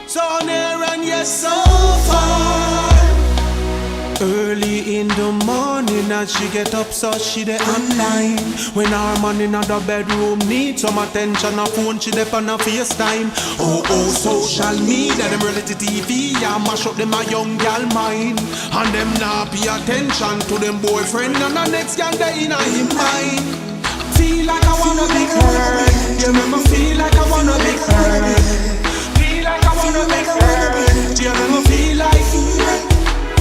So near and yet so far. Early in the morning as she get up, so she dey online. When her man in the bedroom need some attention, her phone she dey on a FaceTime. Oh, social media, them reality TV, yeah, mash up them a young girl mind. And them not pay attention to them boyfriend and the next girl they in him mind. Feel like I wanna be her. You make me feel like I wanna be her. Feel like I wanna be her. You make me feel like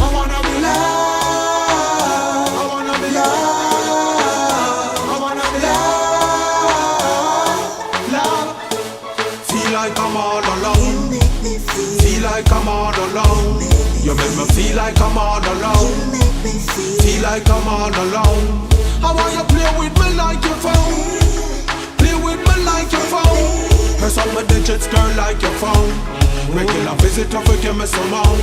I wanna be loved. I wanna be loved. I wanna be loved. Feel like I'm all alone. Feel like I'm all alone. You make me feel like I'm all alone. Feel like I'm all alone. I want you play with me like your phone. Play with me like your phone. Press on my digits, girl, like your phone. Regular visitor, forgive me some more.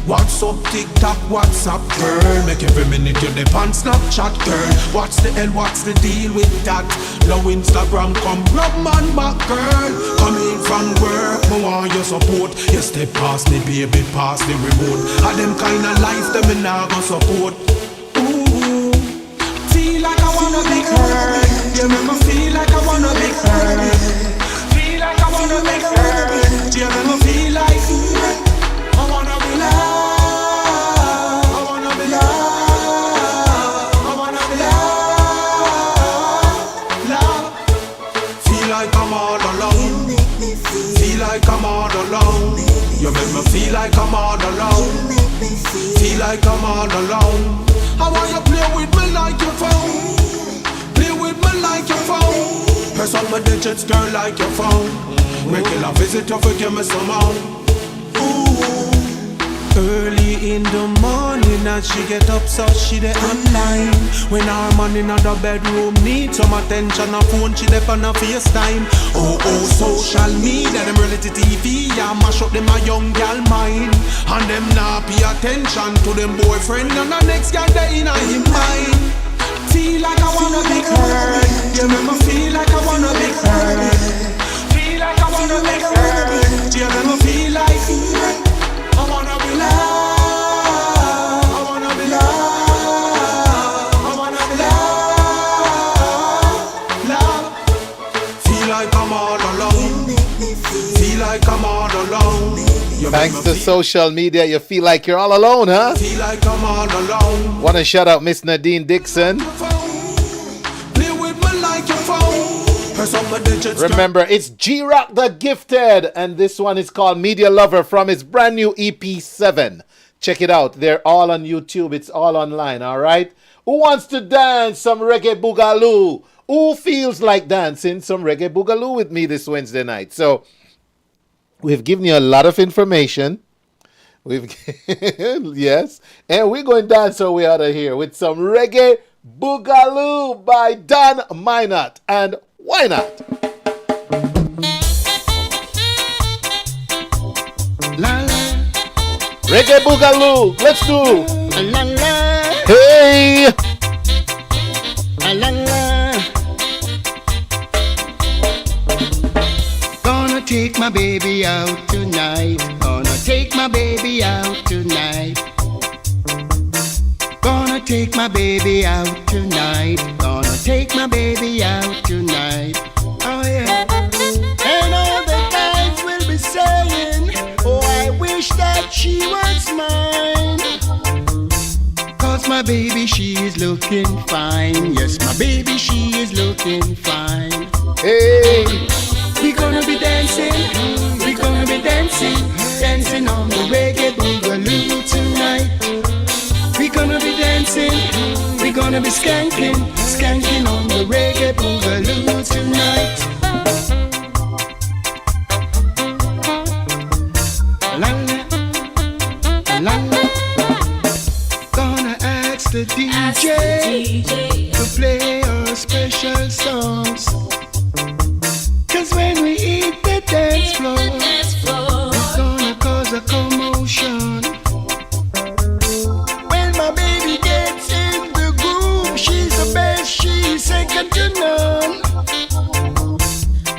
What's up, TikTok, WhatsApp, girl? Make every minute you dip on Snapchat, girl. What's the hell, what's the deal with that? Now Instagram come rub man back, girl. Coming from work, me want your support. You step past me, baby, past the remote. And them kind of life, them me nah go support. Ooh, feel like I wanna be her. You make me feel like I wanna be her. Feel like I wanna be her. You make me feel like I wanna be loved. I'm all alone. You make me feel like I'm all alone. Feel like I'm all alone. I want you play with me like your phone. Play with me like your phone. Press on my digits, girl, like your phone. Regular visitor, forgive me some more. Ooh. Early in the morning as she get up, so she dey online. When her man in the bedroom need some attention, her phone she dey on a FaceTime. Oh, social media, them reality TV, yeah, mash up them a young girl mind. And them not pay attention to them boyfriend and the next girl they in him mind. Feel like I wanna be heard. You make me feel like I wanna be heard. Feel like I wanna be heard. You make me feel like I wanna be loved. I wanna be loved. I wanna be loved. Feel like I'm all alone. Feel like I'm all alone. Thanks to social media, you feel like you're all alone, huh? Feel like I'm all alone. Want to shout out Miss Nadine Dixon. Play with me like your phone. Press on my digits. Remember, it's G-Rock the Gifted, and this one is called Media Lover from his brand new EP 7. Check it out. They're all on YouTube. It's all online, all right? Who wants to dance some reggae boogaloo? Who feels like dancing some reggae boogaloo with me this Wednesday night? So, we've given you a lot of information. Yes. And we're going to dance our way out of here with some reggae boogaloo by Dan Minot. And why not? La la. Reggae boogaloo. Let's do. La la. Hey. La la. Gonna take my baby out tonight. Gonna take my baby out tonight. Gonna take my baby out tonight. Gonna take my baby out tonight. Oh yeah. And all the guys will be saying, oh, I wish that she was mine. Cause my baby, she is looking fine. Yes, my baby, she is looking fine. Hey. We gonna be dancing, we gonna be dancing, dancing on the reggae boogaloo tonight. We gonna be dancing, we gonna be skanking, skanking on the reggae boogaloo tonight. La la, la la. Gonna ask the DJ to play our special songs. Cause when we hit the dance floor, it's gonna cause a commotion. When my baby gets in the groove, she's the best, she's second to none.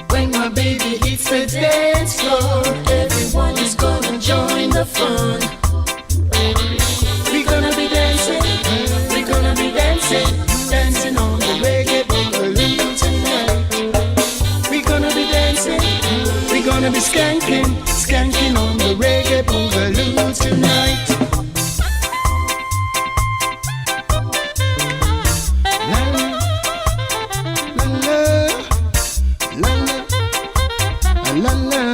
When my baby hits the dance floor, everyone is gonna join the fun. We gonna be dancing, we gonna be dancing, dancing on the reggae boogaloo tonight. We gonna be dancing, we gonna be skanking, skanking on the reggae boogaloo tonight. La la, la la, la la, la la, la la.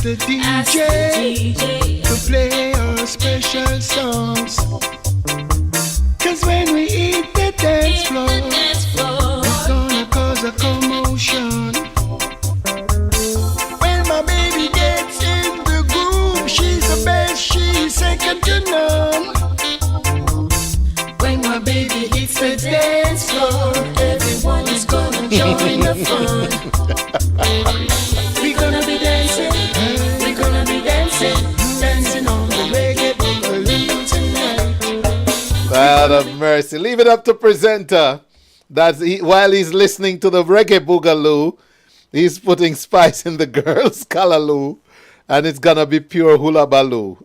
The DJ to play our special songs. Cause when we hit the dance floor, it's gonna cause a commotion. When my baby gets in the groove, she's the best, she's second to none. When my baby hits the dance floor, everyone is gonna join the fun. We gonna be dancing, we gonna be dancing, dancing on the reggae boogaloo tonight. God of mercy. Leave it up to presenter. While he's listening to the reggae boogaloo, he's putting spice in the girl's callaloo, and it's gonna be pure hula baloo.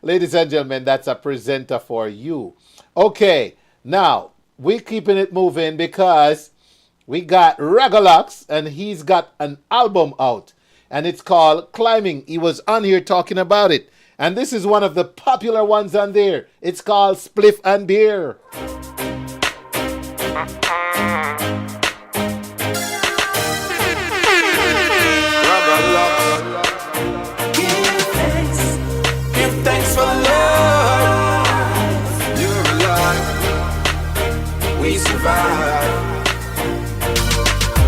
Ladies and gentlemen, that's a presenter for you. Okay, now we're keeping it moving because we got Regalox and he's got an album out and it's called Climbing. He was on here talking about it. And this is one of the popular ones on there. It's called Spliff and Beer. Give thanks for life. You're alive. We survive.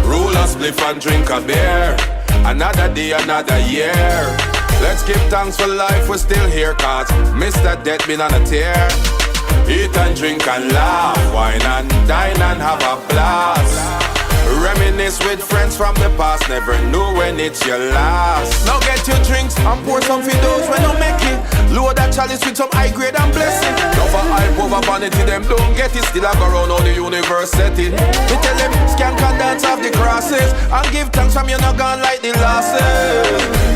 Roll a spliff and drink a beer. Another day, another year. Let's give thanks for life, we're still here, cause Mr. Death been on a tear. Eat and drink and laugh, wine and dine and have a blast. Reminisce with friends from the past, never know when it's your last. Now get your drinks and pour some for those when you make it. Load that chalice with some high grade and blessing. Love a hype over vanity, them don't get it. Still I go around all the universe set it. We tell them skank and dance off the crosses and give thanks from you not gone like the losses.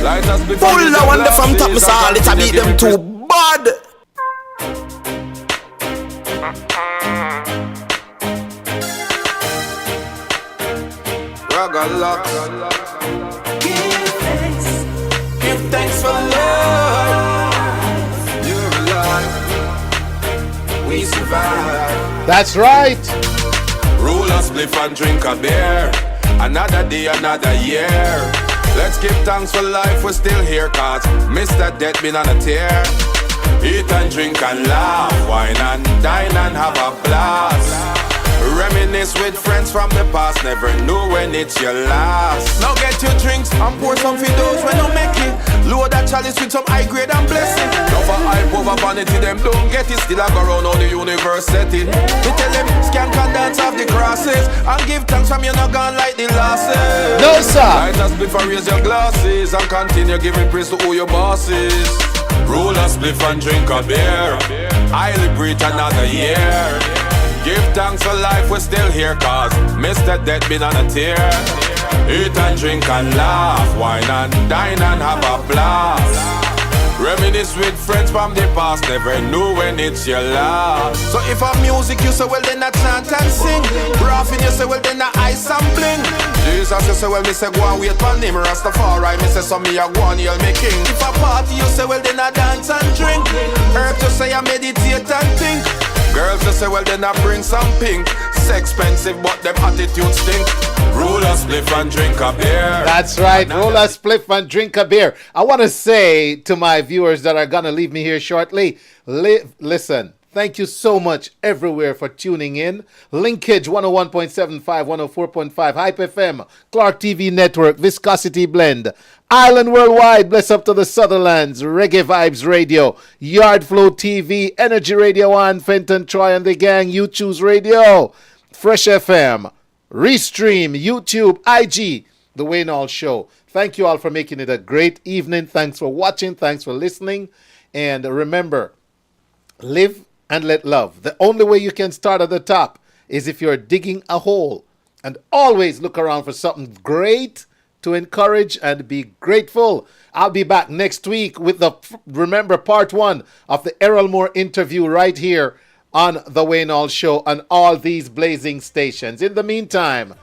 Light has been full of wonder from top, Miss All, it's a beat them too bad. Give thanks for life. You're alive. We survive. That's right. Roll a spliff and drink a beer. Another day, another year. Let's give thanks for life, we're still here, cause Mr. Death been on a tear. Eat and drink and laugh, wine and dine and have a blast. Reminisce with friends from the past, never know when it's your last. Now get your drinks and pour some for those when you make it. Load that chalice with some high grade and blessing. Love a hype over vanity, them don't get it. Still I go around all the universe set it. We tell them skank and dance off the crosses and give thanks from you not gone like the losses. No sir. Light us before raise your glasses and continue giving praise to all your bosses. Roll a spliff and drink a beer. I liberate another year. Give thanks for life, we're still here, cause Mr. Death been on a tear. Eat and drink and laugh, wine and dine and have a blast. Reminisce with friends from the past, never know when it's your last. So if a music you say, well then I chant and sing. Raffin you say, well then I ice and bling. Jesus you say, well me say go and wait for him. Rastafari me say, so me a go and yell me king. If a party you say, well then I dance and drink. Herb you say I meditate and think. Girls just say, well then I bring some pink. It's expensive but them attitudes stink. Roll a spliff and drink a beer. That's right, roll a spliff and drink a beer. I want to say to my viewers that are going to leave me here shortly, listen, thank you so much everywhere for tuning in. Linkage 101.75, 104.5, HypeFM, Clark TV Network, Viscosity Blend, Island Worldwide, bless up to the Sutherlands, Reggae Vibes Radio, Yard Flow TV, Energy Radio 1, Fenton, Troy and the Gang, You Choose Radio, Fresh FM, Restream, YouTube, IG, The Wayne All Show. Thank you all for making it a great evening. Thanks for watching. Thanks for listening. And remember, live and let love. The only way you can start at the top is if you're digging a hole. And always look around for something great to encourage and be grateful. I'll be back next week with remember part 1 of the Errol Moore interview right here on The Wayne All Show on all these blazing stations. In the meantime,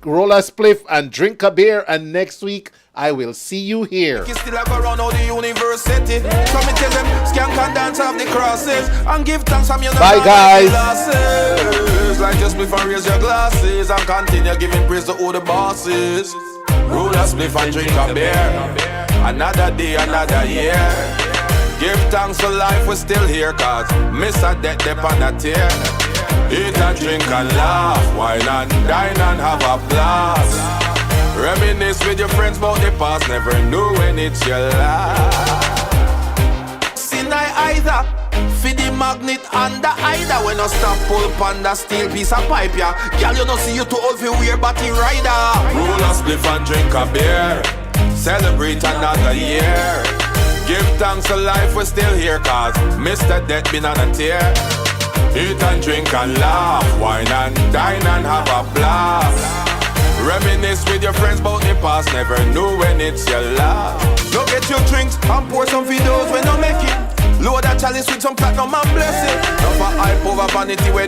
roll a spliff and drink a beer, and next week I will see you here. Still I go around all the universe set it. Come and tell them skank and dance off the crosses and give thanks from you. Bye guys. Like just before raise your glasses and continue giving praise to all the bosses. Roll a spliff and drink a beer. Another day, another year. Give thanks for life, we're still here, cause Mr. Death dep on a tear. Eat and drink and laugh, wine and dine and have a blast. Reminisce with your friends about the past, never know when it's your last. Sin I either feed the magnet under either. When I stop pull panda steel piece of pipe, yeah. Girl, you don't see you too old for weird body rider. Roll a spliff and drink a beer. Celebrate another year. Give thanks for life, we're still here, cause Mr. Death been on a tear. Eat and drink and laugh, wine and dine and have a blast. Reminisce with your friends about the past, never know when it's your last. Go get your drinks and pour some videos when you make it. business with some platinum and blessing. No for hype over vanity where